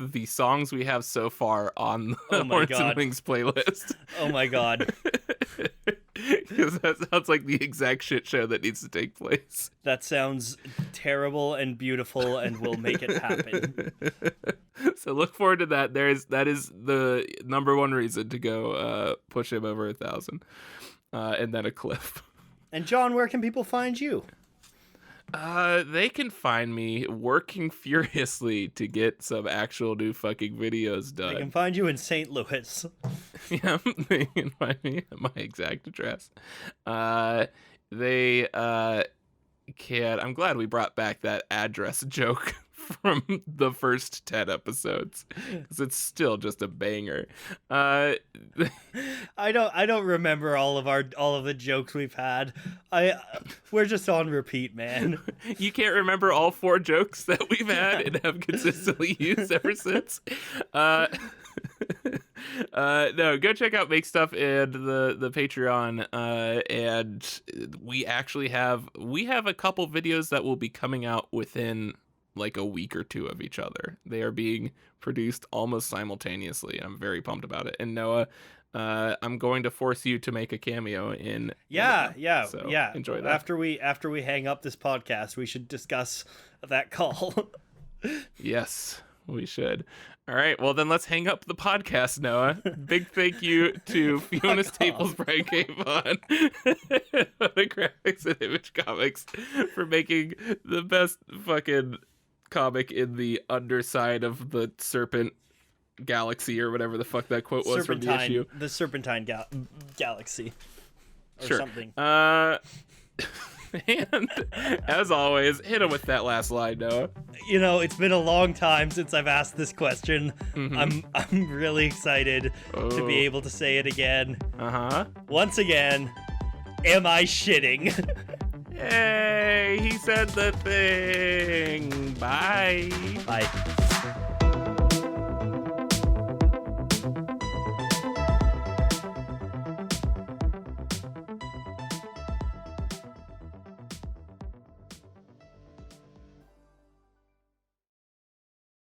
the songs we have so far on the Oh my Horns God. and Wings playlist? Oh my God. Because that sounds like the exact shit show that needs to take place. That sounds terrible and beautiful, and we'll make it happen. So look forward to that. That is the number one reason to go push him over 1,000, and then a cliff. And John, where can people find you? They can find me working furiously to get some actual new fucking videos They can done. find you in St. Louis. Yeah, they can find me at my exact address. They can. I'm glad we brought back that address joke from the first 10 episodes, because it's still just a banger. I don't remember all of the jokes we've had. We're just on repeat, man. You can't remember all 4 jokes that we've had and have consistently used ever since. No, go check out Make Stuff and the Patreon. And we actually have a couple videos that will be coming out within like a week or 2 of each other. They are being produced almost simultaneously, and I'm very pumped about it. And Noah, I'm going to force you to make a cameo in. Yeah. So Yeah. enjoy that. After we hang up this podcast, we should discuss that call. Yes, we should. All right, well then let's hang up the podcast, Noah. Big thank you to Fiona Staples, Brian Cavon, the graphics and image comics, for making the best fucking comic in the underside of the serpent galaxy, or whatever the fuck that quote was from the issue. The Serpentine Galaxy. Or Sure. something. And as always, hit him with that last line, Noah. You know, it's been a long time since I've asked this question. Mhm. I'm really excited to be able to say it again. Uh-huh. Once again, am I shitting? Hey, he said the thing. Bye. Bye.